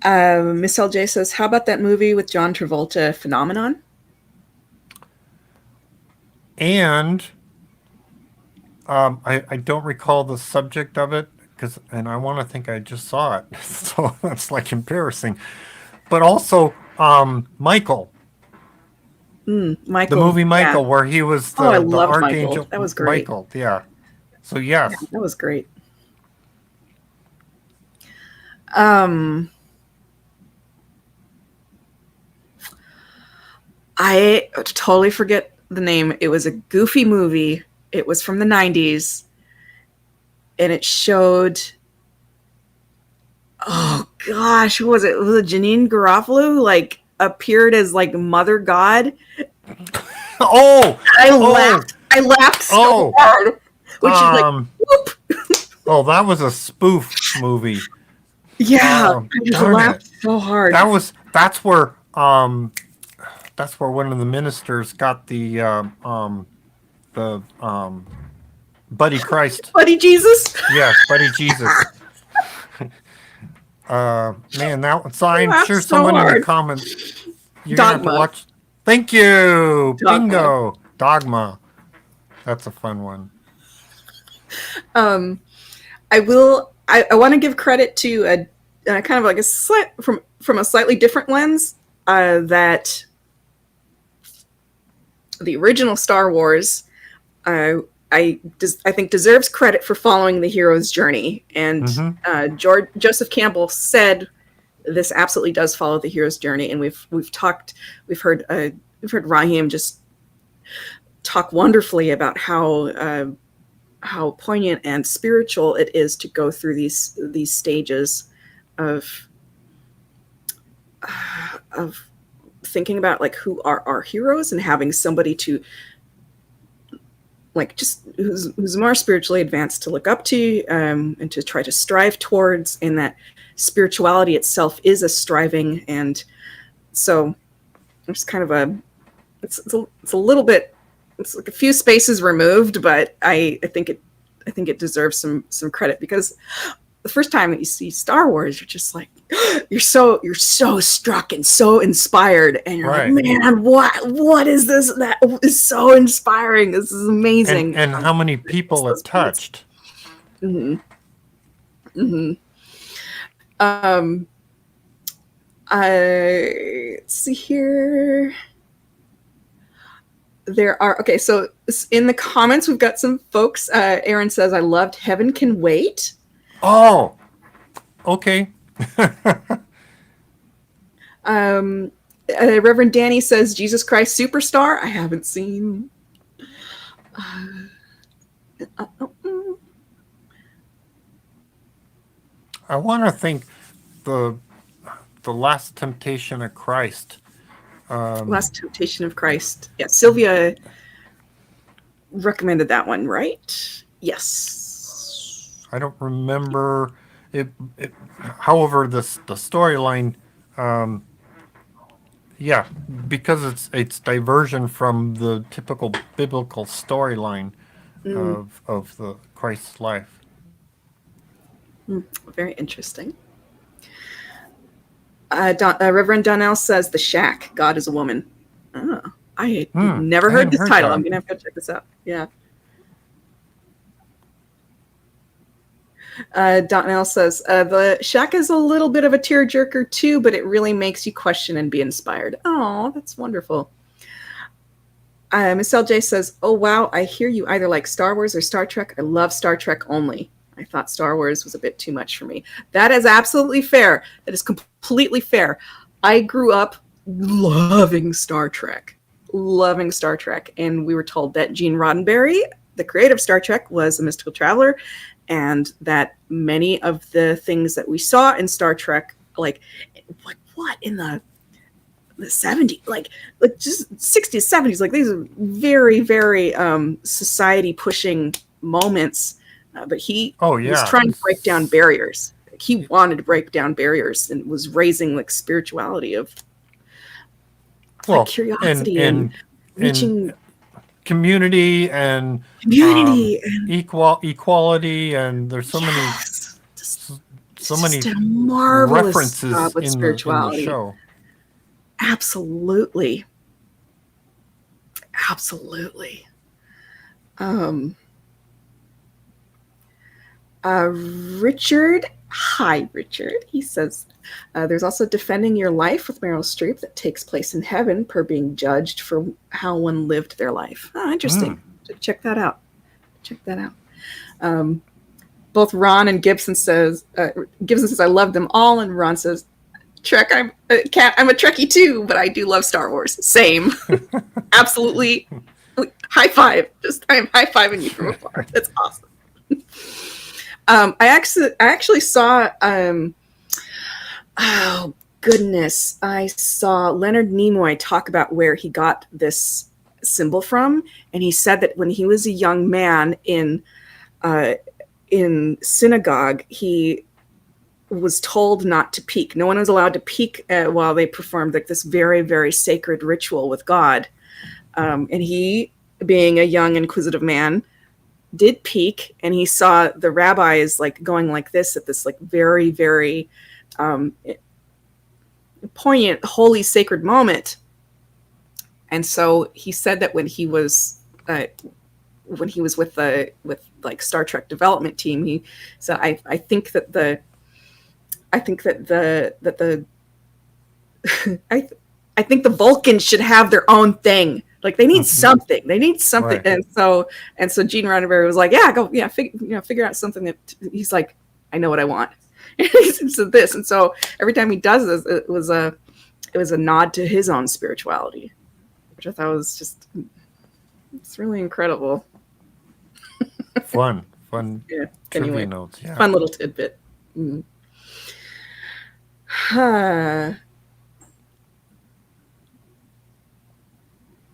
Miss LJ says, how about that movie with John Travolta, Phenomenon? And I don't recall the subject of it, and I want to think I just saw it, so that's like embarrassing. But also Michael. Michael. The movie Michael, yeah. where he was the, I the loved archangel. Michael. That was great. Michael, yeah. So yes. Yeah, that was great. I totally forget the name. It was a goofy movie. It was from the 90s. And it showed, oh gosh, who was it? Was it Janine Garofalo who like appeared as like Mother God? I laughed so hard. Which is like, whoop. Oh, that was a spoof movie. Yeah, I just laughed so hard. That's where one of the ministers got the Buddy Christ. Buddy Jesus? Yes, Buddy Jesus. Man, so I'm sure someone in the comments. You're gonna have to watch. Thank you. Dogma. Bingo. Dogma. That's a fun one. I want to give credit to a kind of like from a slightly different lens, that the original Star Wars, I think deserves credit for following the hero's journey. And Joseph Campbell said this absolutely does follow the hero's journey. And we've heard Raheim just talk wonderfully about how poignant and spiritual it is to go through these stages of thinking about like who are our heroes and having somebody to like just who's more spiritually advanced to look up to, and to try to strive towards, and that spirituality itself is a striving. And so There's kind of a it's a little bit, it's like a few spaces removed, but I think it deserves some credit, because the first time that you see Star Wars, you're just like, you're so struck and so inspired, and you're Right. like, man, what is this? That is so inspiring. This is amazing. And how many people it touched? Mm-hmm. Mm-hmm. Let's see here. There are, okay, so in the comments, we've got some folks. Aaron says, I loved Heaven Can Wait. Oh, okay. Reverend Danny says, Jesus Christ Superstar. I haven't seen. I want to think the Last Temptation of Christ. Last Temptation of Christ. Yeah, Sylvia recommended that one, right? Yes. I don't remember it. However, the storyline, yeah, because it's diversion from the typical biblical storyline of the Christ's life. Very interesting. Reverend Donnell says, The Shack, God is a Woman. Oh, I never heard this title. I'm going to have to go check this out. Yeah. Donnell says, The Shack is a little bit of a tearjerker too, but it really makes you question and be inspired. Oh, that's wonderful. Miss LJ says, oh, wow, I hear you either like Star Wars or Star Trek. I love Star Trek only. I thought Star Wars was a bit too much for me. That is absolutely fair. That is completely fair. I grew up loving Star Trek. And we were told that Gene Roddenberry, the creator of Star Trek, was a mystical traveler, and that many of the things that we saw in Star Trek, like what in the 70s, like just 60s, 70s, like these are very, very society pushing moments. But he was trying to break down barriers. Like, he wanted to break down barriers and was raising like spirituality of curiosity and reaching community and equality, and there's so many marvelous references job with spirituality. in the show. Absolutely. Richard, hi Richard. He says, there's also Defending Your Life with Meryl Streep that takes place in heaven per being judged for how one lived their life. Oh, interesting. Check that out. Both Ron and Gibson says, I love them all, and Ron says, Trek, I'm a Trekkie too, but I do love Star Wars. Same. Absolutely. High five. I'm high-fiving you from afar. That's awesome. I actually saw oh goodness, I saw Leonard Nimoy talk about where he got this symbol from, and he said that when he was a young man in synagogue, he was told not to peek. No one was allowed to peek while they performed like this very, very sacred ritual with God. And he, being a young inquisitive man, did peek, and he saw the rabbis like going like this at this like very, very poignant, holy, sacred moment. And so he said that when he was with like Star Trek development team, he said, I think that the Vulcans should have their own thing. Like they need something. Right. And so Gene Roddenberry was like, figure out something that he's like, I know what I want. So this, and so every time he does this, it was a nod to his own spirituality, which I thought was just, it's really incredible. Fun. Yeah. Anyway, notes. Yeah. Fun little tidbit.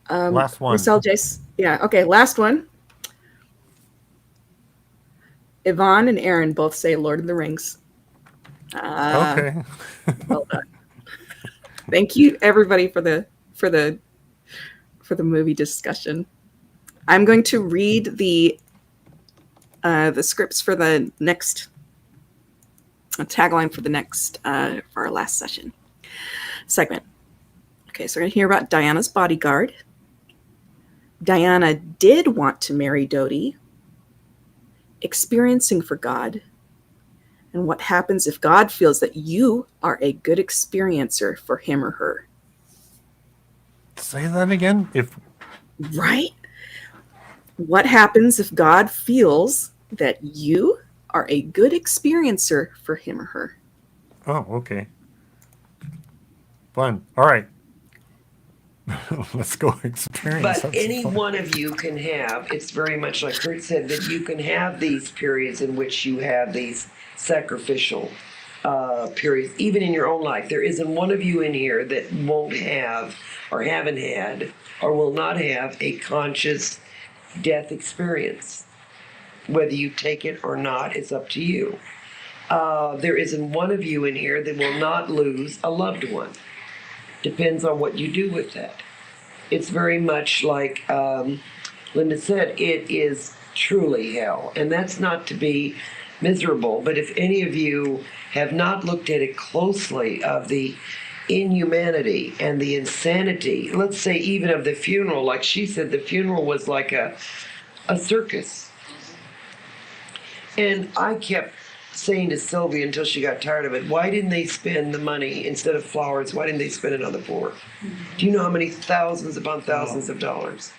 Last one. Yeah. Okay. Last one. Yvonne and Aaron both say Lord of the Rings. Okay. Well done. Thank you, everybody, for the for the movie discussion. I'm going to read the scripts for the next tagline for the next for our last segment. Okay, so we're going to hear about Diana's bodyguard. Diana did want to marry Dodi. Experiencing for God. And what happens if God feels that you are a good experiencer for him or her. Say that again. Right? What happens if God feels that you are a good experiencer for him or her? Oh, okay. Fun. All right. Let's go experience. But That's any fun. one of you can have, it's very much like Kurt said, that you can have these periods in which you have these sacrificial periods, even in your own life. There isn't one of you in here that won't have or haven't had or will not have a conscious death experience. Whether you take it or not, it's up to you. There isn't one of you in here that will not lose a loved one. Depends on what you do with that. It's very much like Linda said, it is truly hell. And that's not to be miserable, but if any of you have not looked at it closely of the inhumanity and the insanity, let's say even of the funeral, like she said, the funeral was like a circus. And I kept saying to Sylvia until she got tired of it, why didn't they spend the money instead of flowers? Why didn't they spend it on the poor? Do you know how many thousands upon thousands of dollars?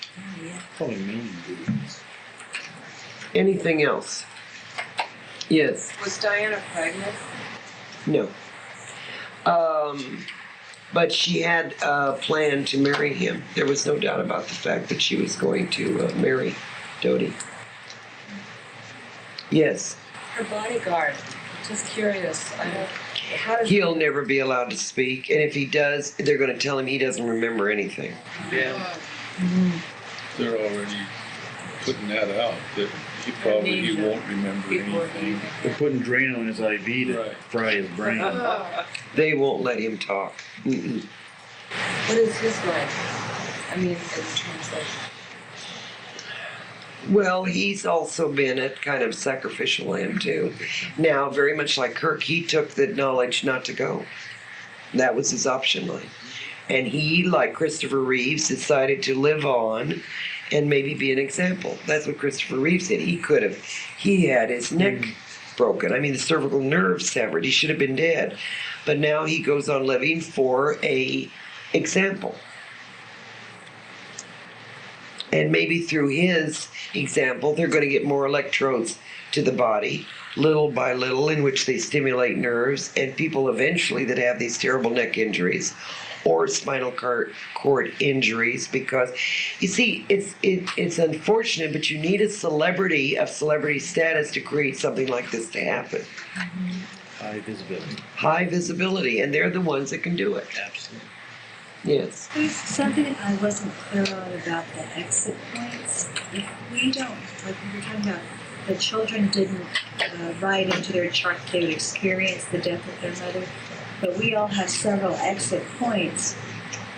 Probably millions. Anything else? Yes. Was Diana pregnant? No. But she had a plan to marry him. There was no doubt about the fact that she was going to marry Dodi. Yes. Her bodyguard. Just curious. How does He'll never be allowed to speak, and if he does, they're going to tell him he doesn't remember anything. Yeah. They're already putting that out, that he won't remember anything. They're putting Drano in his IV to fry his brain. They won't let him talk. Mm-mm. What is his life? I mean, in translation. Well, he's also been a kind of sacrificial lamb too. Now, very much like Kirk, he took the knowledge not to go. That was his option line. And he, like Christopher Reeves, decided to live on and maybe be an example. That's what Christopher Reeves did. He had his neck broken. I mean, the cervical nerve severed. He should have been dead. But now he goes on living for a example. And maybe through his example, they're going to get more electrodes to the body, little by little, in which they stimulate nerves, and people eventually that have these terrible neck injuries or spinal cord injuries, because you see, it's unfortunate, but you need a celebrity of celebrity status to create something like this to happen. High visibility. High visibility, and they're the ones that can do it. Absolutely. Yes. There's something I wasn't clear on about the exit points. If we don't, like we were talking about, the children didn't write into their chart they would experience the death of their mother, but we all have several exit points,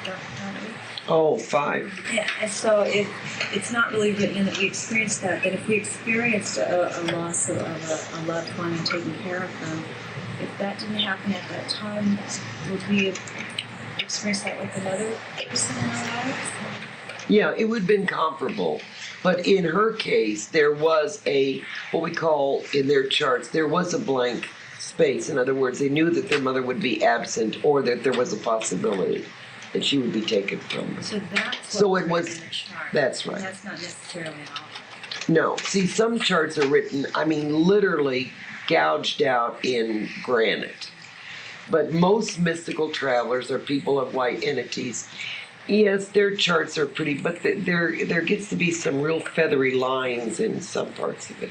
don't we? Oh, 5. Yeah, and so it's not really written in that we experienced that, but if we experienced a loss of a loved one and taking care of them, if that didn't happen at that time, would we have experienced that with another person in our lives? Yeah, it would have been comparable. But in her case, there was what we call in their charts, there was a blank space. In other words, they knew that their mother would be absent or that there was a possibility that she would be taken from them. So that's So what it was, in the chart. that's right. And that's not necessarily all. No, see, some charts are written, I mean, literally gouged out in granite. But most mystical travelers are people of white entities. Yes, their charts are pretty, but there gets to be some real feathery lines in some parts of it.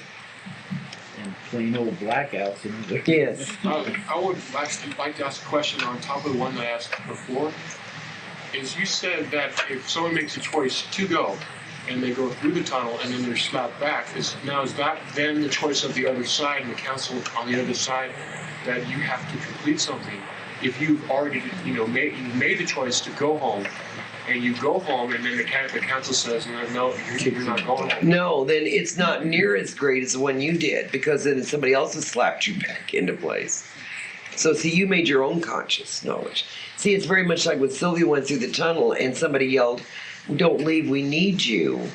And plain old blackouts in there. Yes. I would actually like to ask a question on top of the one that I asked before. Is you said that if someone makes a choice to go, and they go through the tunnel and then they're slapped back, is that then the choice of the other side and the council on the other side that you have to complete something? If you've already, made the choice to go home, and you go home, and then the council says, no, you're not going home. No, then it's not near as great as the one you did, because then somebody else has slapped you back into place. So see, you made your own conscious knowledge. See, it's very much like when Sylvia went through the tunnel and somebody yelled, "Don't leave, we need you."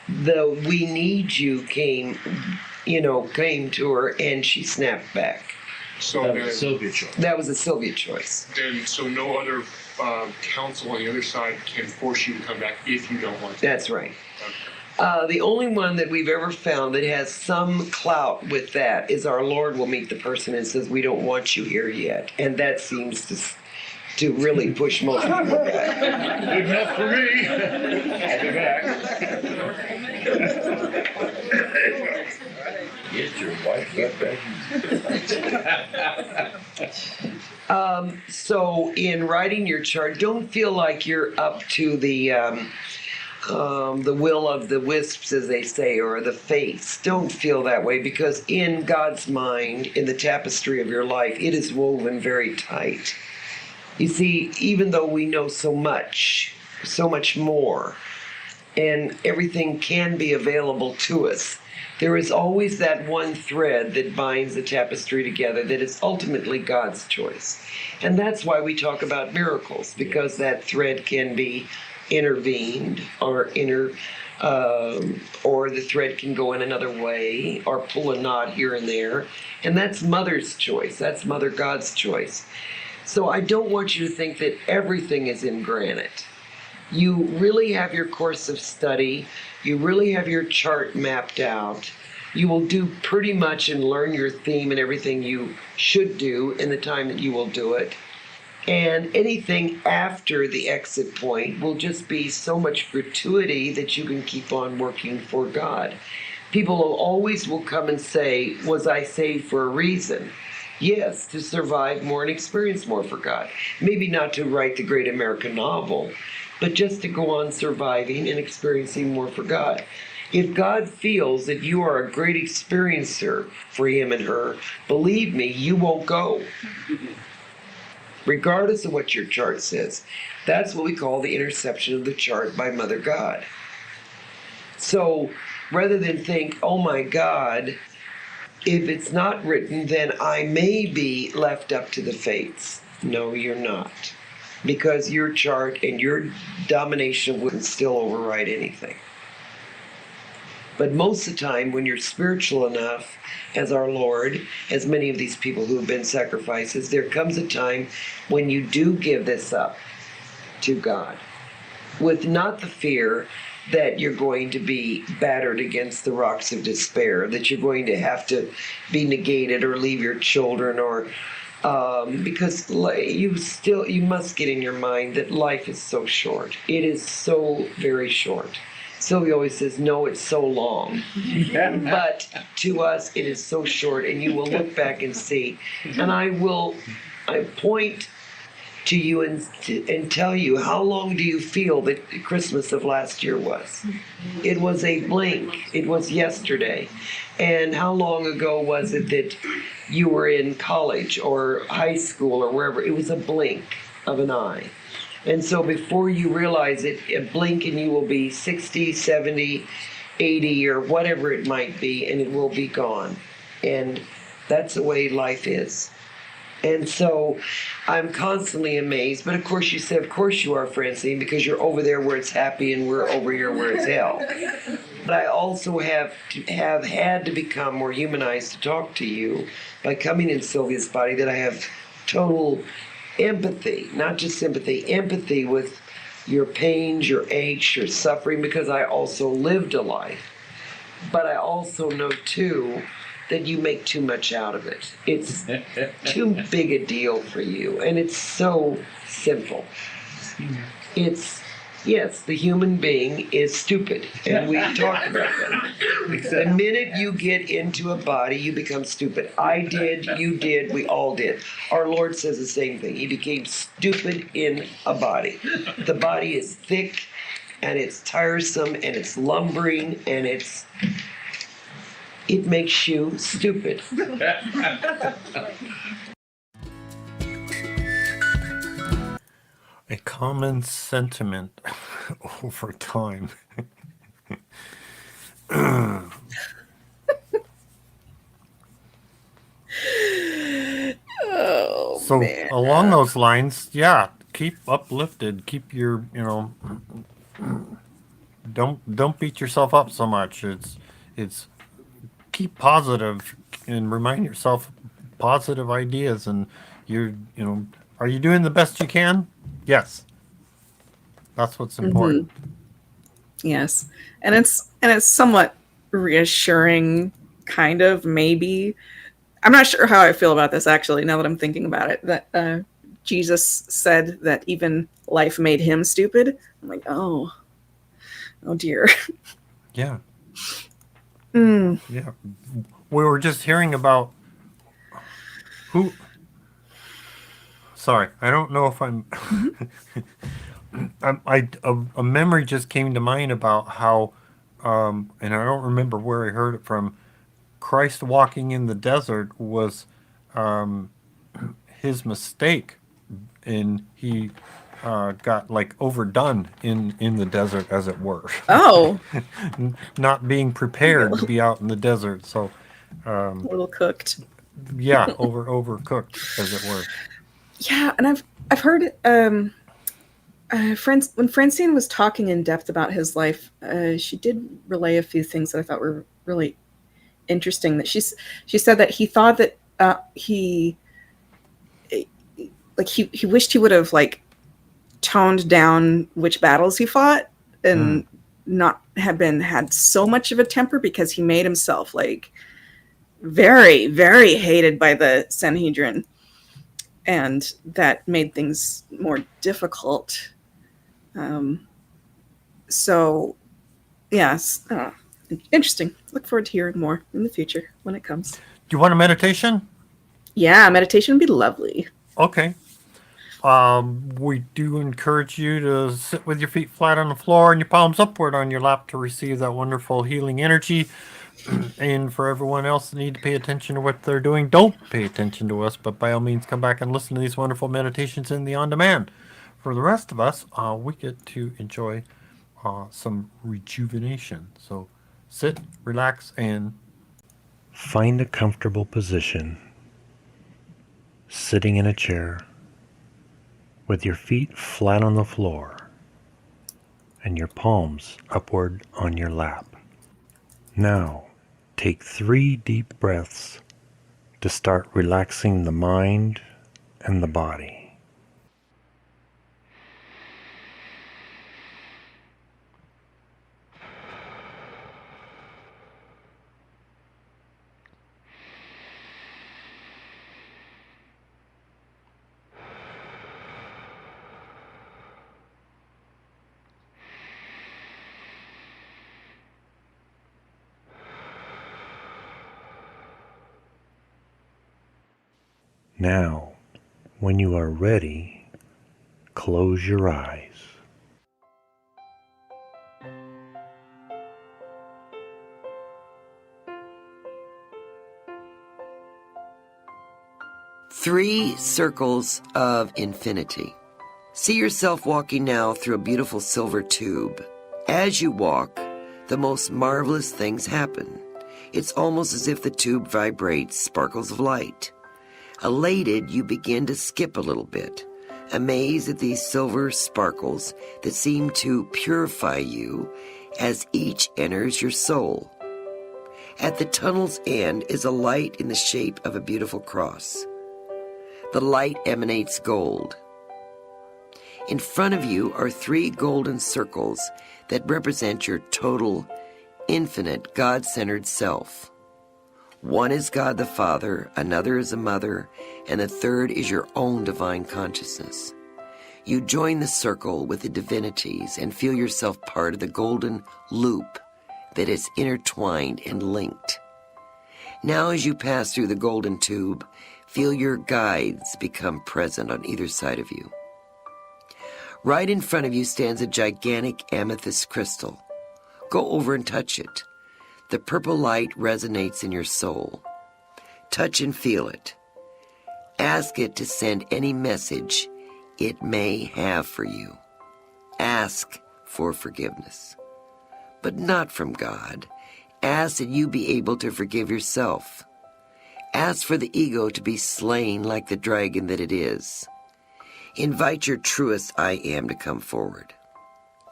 The "we need you" came to her, and she snapped back. So That then, was a Sylvia choice. That was a Sylvia choice. so no other council on the other side can force you to come back if you don't want to. That's right. The only one that we've ever found that has some clout with that is our Lord will meet the person and says, "We don't want you here yet," and that seems to really push most people back. Good enough for me. I'll be back. Get your wife back. So in writing your chart, don't feel like you're up to the will of the wisps, as they say, or the fates. Don't feel that way, because in God's mind, in the tapestry of your life, it is woven very tight. You see, even though we know so much more, and everything can be available to us, there is always that one thread that binds the tapestry together that is ultimately God's choice. And that's why we talk about miracles, because that thread can be intervened or the thread can go in another way or pull a knot here and there. And that's Mother's choice. That's Mother God's choice. So I don't want you to think that everything is in granite. You really have your course of study. You really have your chart mapped out. You will do pretty much and learn your theme and everything you should do in the time that you will do it. And anything after the exit point will just be so much gratuity that you can keep on working for God. People will come and say, "Was I saved for a reason?" Yes, to survive more and experience more for God. Maybe not to write the great American novel, but just to go on surviving and experiencing more for God. If God feels that you are a great experiencer for him and her, believe me, you won't go. Regardless of what your chart says. That's what we call the interception of the chart by Mother God. So rather than think, "Oh my God, if it's not written, then I may be left up to the fates." No, you're not. Because your chart and your domination will still override anything. But most of the time, when you're spiritual enough, as our Lord, as many of these people who have been sacrifices, there comes a time when you do give this up to God, with not the fear that you're going to be battered against the rocks of despair, that you're going to have to be negated or leave your children, or because you must get in your mind that life is so short. It is so very short. Sylvia always says, "No, it's so long." But to us, it is so short, and you will look back and see. And I point to you and tell you, how long do you feel that Christmas of last year was? It was a blink. It was yesterday. And how long ago was it that you were in college or high school or wherever? It was a blink of an eye. And so before you realize it, a blink and you will be 60, 70, 80, or whatever it might be, and it will be gone. And that's the way life is. And so I'm constantly amazed. But of course you say, of course you are, Francine, because you're over there where it's happy and we're over here where it's hell. But I also have had to become more humanized to talk to you by coming in Sylvia's body, that I have total empathy, not just sympathy, empathy with your pains, your aches, your suffering, because I also lived a life. But I also know, too, that you make too much out of it. It's too big a deal for you, and it's so simple. Yes, the human being is stupid, and we talk about that. The minute you get into a body, you become stupid. I did, you did, we all did. Our Lord says the same thing. He became stupid in a body. The body is thick, and it's tiresome, and it's lumbering, and it makes you stupid. A common sentiment over time. Oh So man. along those lines, yeah, keep uplifted. Keep your, don't beat yourself up so much. It's keep positive and remind yourself positive ideas, and are you doing the best you can? Yes. That's what's important. Yes. And it's somewhat reassuring, kind of, maybe. I'm not sure how I feel about this actually, now that I'm thinking about it. That Jesus said that even life made him stupid. I'm like, oh dear. Yeah. Mm. Yeah. We were just hearing about who. Sorry, I don't know if I'm. A memory just came to mind about how, and I don't remember where I heard it from. Christ walking in the desert was his mistake, and he got like overdone in the desert, as it were. Oh. Not being prepared to be out in the desert, so A little cooked. yeah, overcooked, as it were. Yeah, and I've heard when Francine was talking in depth about his life, she did relay a few things that I thought were really interesting. That she said that he thought that he wished he would have like toned down which battles he fought and not have had so much of a temper, because he made himself like very, very hated by the Sanhedrin, and that made things more difficult. So yes, interesting. Look forward to hearing more in the future when it comes. Do you want a meditation? Yeah, meditation would be lovely. Okay. We do encourage you to sit with your feet flat on the floor and your palms upward on your lap to receive that wonderful healing energy. And for everyone else that need to pay attention to what they're doing, don't pay attention to us, but by all means come back and listen to these wonderful meditations in the on-demand. For the rest of us, we get to enjoy some rejuvenation. So sit, relax, and find a comfortable position, sitting in a chair with your feet flat on the floor and your palms upward on your lap. Now, take 3 deep breaths to start relaxing the mind and the body. Now, when you are ready, close your eyes. Three circles of infinity. See yourself walking now through a beautiful silver tube. As you walk, the most marvelous things happen. It's almost as if the tube vibrates sparkles of light. Elated, you begin to skip a little bit, amazed at these silver sparkles that seem to purify you as each enters your soul. At the tunnel's end is a light in the shape of a beautiful cross. The light emanates gold. In front of you are 3 golden circles that represent your total, infinite, God-centered self. One is God the Father, another is a mother, and the third is your own divine consciousness. You join the circle with the divinities and feel yourself part of the golden loop that is intertwined and linked. Now as you pass through the golden tube, feel your guides become present on either side of you. Right in front of you stands a gigantic amethyst crystal. Go over and touch it. The purple light resonates in your soul. Touch and feel it. Ask it to send any message it may have for you. Ask for forgiveness, but not from God. Ask that you be able to forgive yourself. Ask for the ego to be slain like the dragon that it is. Invite your truest I am to come forward.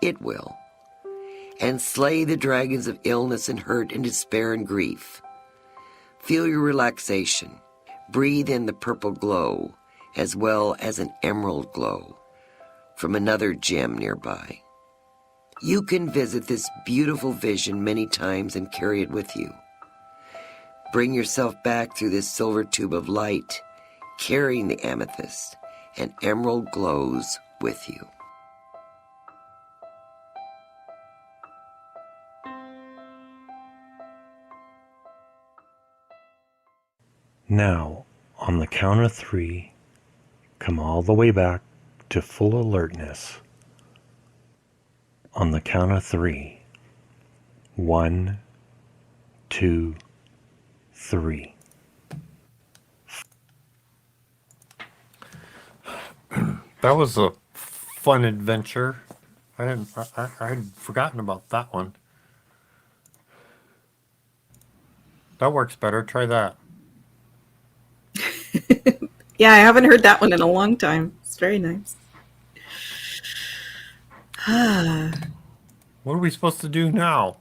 It will. And slay the dragons of illness and hurt and despair and grief. Feel your relaxation. Breathe in the purple glow as well as an emerald glow from another gem nearby. You can visit this beautiful vision many times and carry it with you. Bring yourself back through this silver tube of light, carrying the amethyst and emerald glows with you. Now, on the count of 3, come all the way back to full alertness. On the count of 3. 1, 2, 3. That was a fun adventure. I'd forgotten about that one. That works better. Try that. Yeah, I haven't heard that one in a long time. It's very nice. What are we supposed to do now?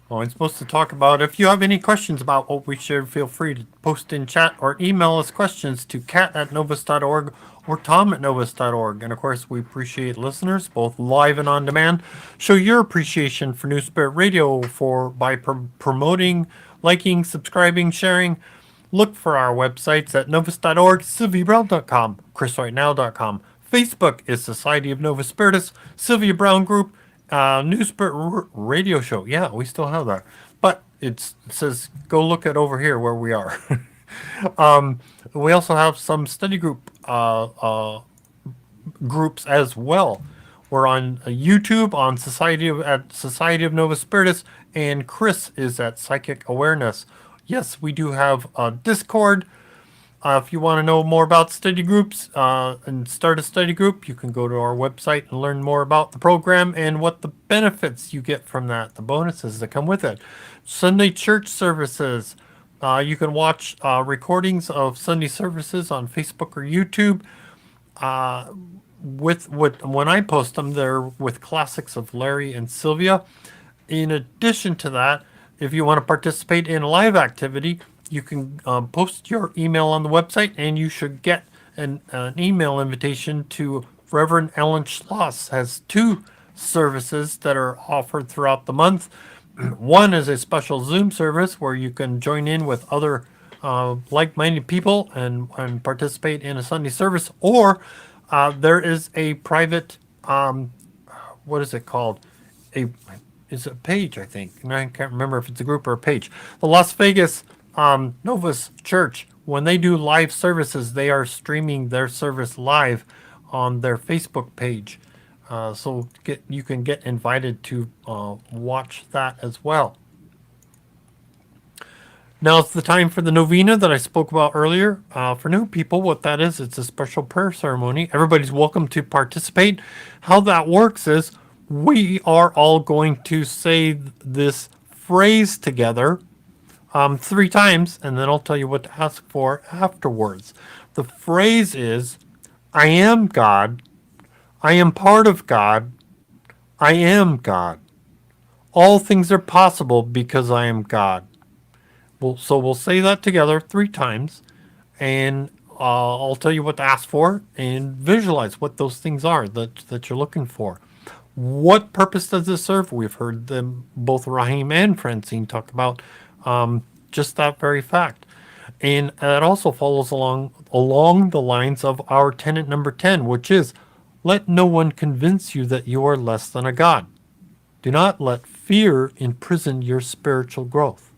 Well, I'm supposed to talk about, if you have any questions about what we shared, feel free to post in chat or email us questions to cat@novus.org or tom@novus.org. And of course, we appreciate listeners, both live and on demand. Show your appreciation for New Spirit Radio by promoting, liking, subscribing, sharing. Look for our websites at novus.org, sylviabrowne.com, chrisrightnow.com. Facebook is Society of Novus Spiritus, Sylvia Browne Group, New Spirit Radio Show. Yeah, we still have that. But it says, go look at over here where we are. We also have some study group groups as well. We're on YouTube on Society of Novus Spiritus, and Chris is at Psychic Awareness. Yes, we do have a Discord. If you want to know more about study groups and start a study group, you can go to our website and learn more about the program and what the benefits you get from that, the bonuses that come with it. Sunday church services. You can watch recordings of Sunday services on Facebook or YouTube. When I post them, they're with classics of Larry and Sylvia. In addition to that, if you want to participate in a live activity, you can post your email on the website, and you should get an email invitation to Reverend Ellen Schloss. Has 2 services that are offered throughout the month. One is a special Zoom service where you can join in with other like-minded people and participate in a Sunday service. Or there is a private, what is it called? It's a page, I think. And I can't remember if it's a group or a page. The Las Vegas Novus Church, when they do live services, they are streaming their service live on their Facebook page. So you can get invited to watch that as well. Now it's the time for the novena that I spoke about earlier. For new people, what that is, it's a special prayer ceremony. Everybody's welcome to participate. How that works is we are all going to say this phrase together 3 times, and then I'll tell you what to ask for afterwards. The phrase is, I am God. I am part of God. I am God. All things are possible because I am God. So we'll say that together 3 times, and I'll tell you what to ask for and visualize what those things are that you're looking for. What purpose does this serve? We've heard them, both Raheim and Francine, talk about just that very fact. And that also follows along the lines of our tenet number 10, which is, let no one convince you that you are less than a god. Do not let fear imprison your spiritual growth.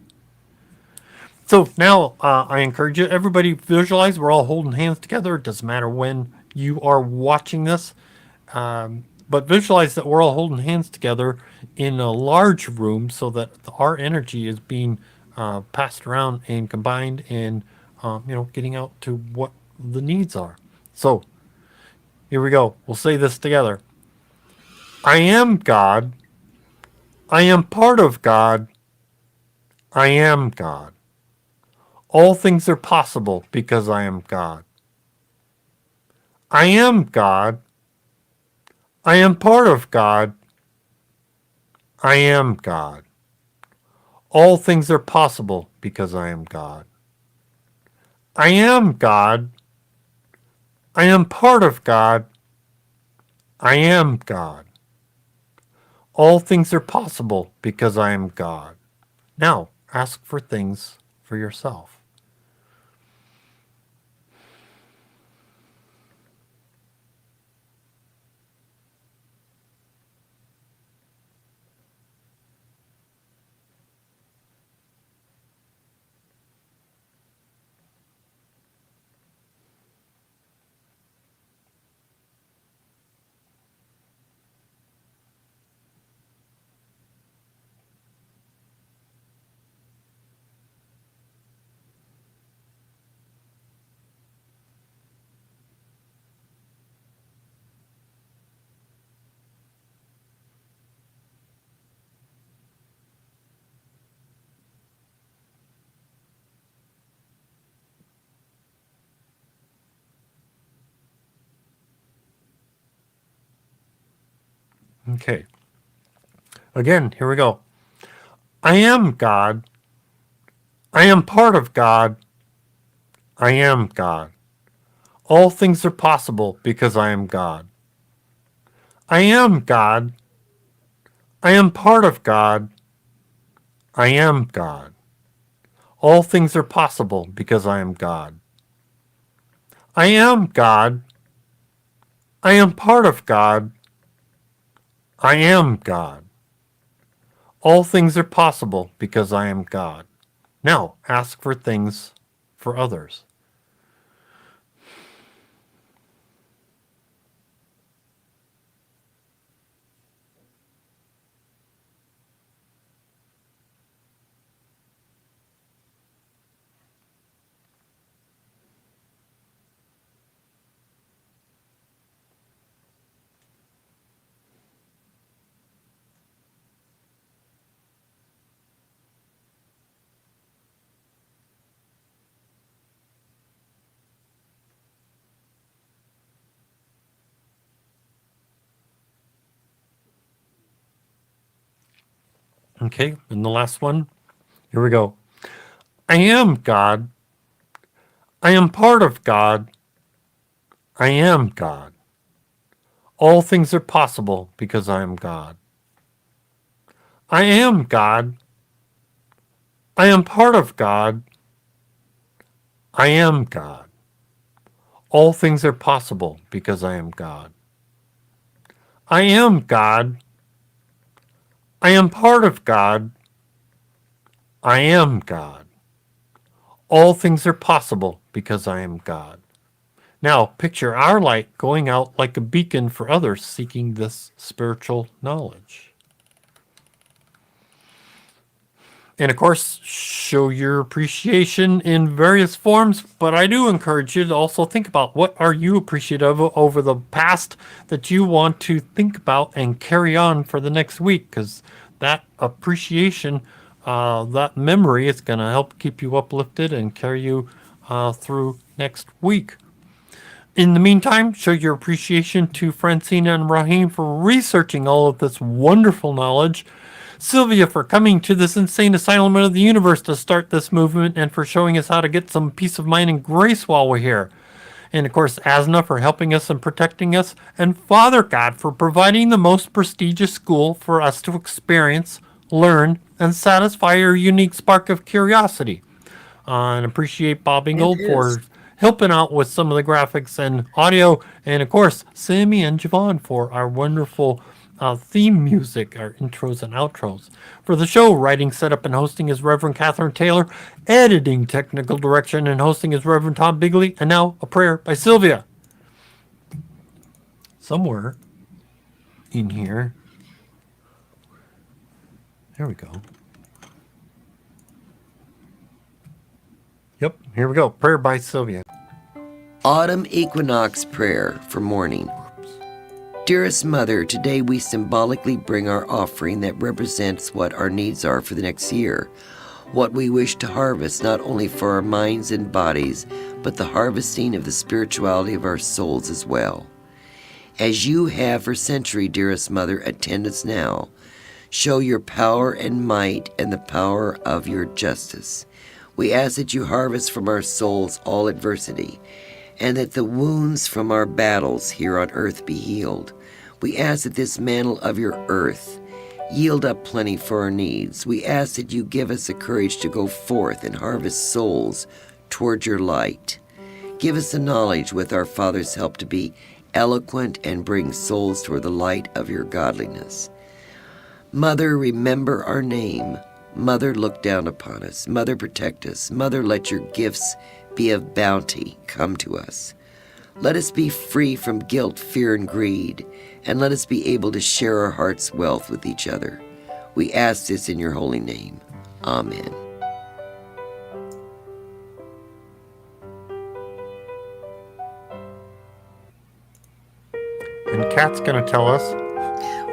So now I encourage you, everybody visualize, we're all holding hands together. It doesn't matter when you are watching this. But visualize that we're all holding hands together in a large room so that our energy is being passed around and combined and, getting out to what the needs are. So Here we go. We'll say this together. I am God. I am part of God. I am God. All things are possible because I am God. I am God. I am part of God. I am God. All things are possible because I am God. I am God. I am part of God. I am God. All things are possible because I am God. Now, ask for things for yourself. Okay. Again, here we go. I am God. I am part of God. I am God. All things are possible because I am God. I am God. I am part of God. I am God. All things are possible because I am God. I am God. I am part of God. I am God. All things are possible because I am God. Now, ask for things for others. Okay, and the last one. Here we go. I am God. I am part of God. I am God. All things are possible because I am God. I am God. I am part of God. I am God. All things are possible because I am God. I am God. I am part of God. I am God. All things are possible because I am God. Now, picture our light going out like a beacon for others seeking this spiritual knowledge. And of course, show your appreciation in various forms, but I do encourage you to also think about what are you appreciative of over the past that you want to think about and carry on for the next week, because that appreciation, that memory is going to help keep you uplifted and carry you through next week. In the meantime, show your appreciation to Francine and Raheim for researching all of this wonderful knowledge, Sylvia for coming to this insane asylum of the universe to start this movement, and for showing us how to get some peace of mind and grace while we're here. And of course, Asna for helping us and protecting us, and Father God for providing the most prestigious school for us to experience, learn, and satisfy our unique spark of curiosity. And appreciate Bob Ingold for helping out with some of the graphics and audio, and of course, Sammy and Javon for our wonderful theme music, our intros and outros. For the show, writing, setup, and hosting is Reverend Catherine Taylor. Editing, technical direction, and hosting is Reverend Tom Bigley. And now, a prayer by Sylvia. Somewhere in here. There we go. Yep, here we go. Prayer by Sylvia. Autumn Equinox Prayer for Morning. Dearest Mother, today we symbolically bring our offering that represents what our needs are for the next year, what we wish to harvest not only for our minds and bodies, but the harvesting of the spirituality of our souls as well. As you have for centuries, dearest Mother, attend us now. Show your power and might and the power of your justice. We ask that you harvest from our souls all adversity, and that the wounds from our battles here on earth be healed. We ask that this mantle of your earth yield up plenty for our needs. We ask that you give us the courage to go forth and harvest souls toward your light. Give us the knowledge with our Father's help to be eloquent and bring souls toward the light of your godliness. Mother, remember our name. Mother, look down upon us. Mother, protect us. Mother, let your gifts be of bounty come to us. Let us be free from guilt, fear, and greed, and let us be able to share our heart's wealth with each other. We ask this in your holy name. Amen. And Kat's going to tell us.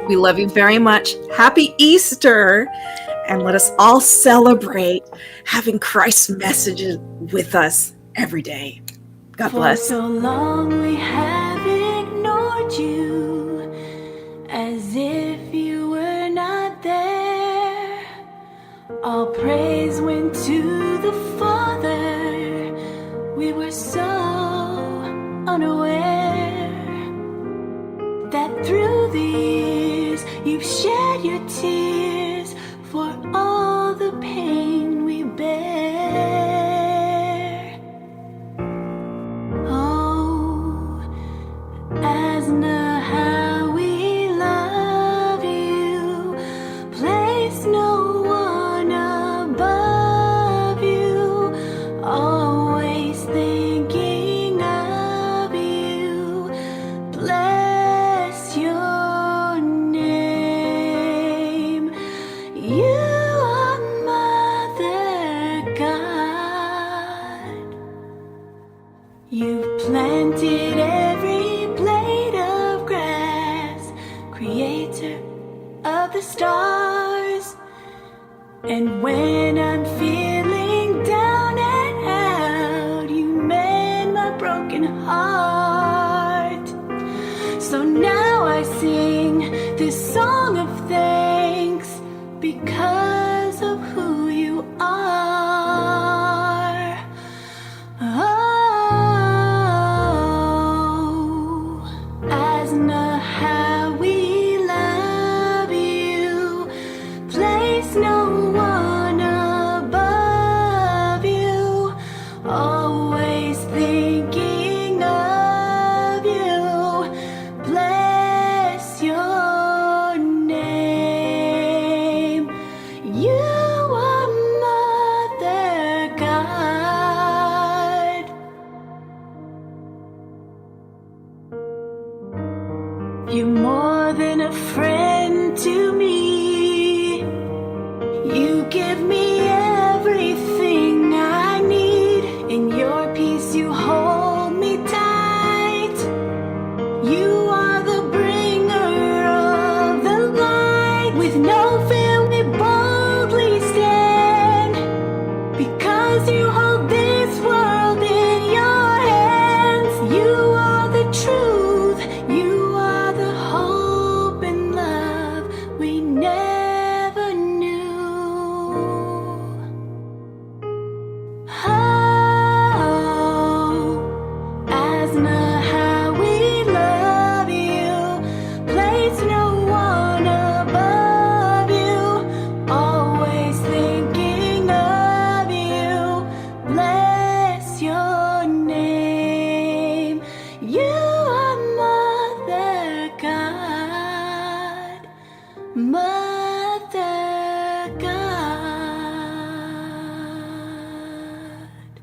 We love you very much. Happy Easter. And let us all celebrate having Christ's messages with us every day. God bless. For so long we have ignored you as if you were not there. All praise went to the Father. We were so unaware that through the years you've shed your tears for all the pain we bear. Oh, Asna, how we love you. Place no one above you. Always thinking of you. Bless your name. You are Mother God. You've planted every blade of grass, creator of the stars. And when I'm feeling down and out, you mend my broken heart. So now I sing this song of thanks because of who you are. Oh, Asna, how we love you. Place no one above you. Always thinking of you. Bless your name. You are Mother God. You're more than a friend to me. You give me everything I need. In your peace you hold me tight. You are the bringer of the light. With no fear we boldly stand, because you hold this world in your hands. You are the truth, you are the hope and love we never knew. Oh, Asna, how we love you. Place no one above you. Always thinking of you. Bless your name. You are Mother God. Mother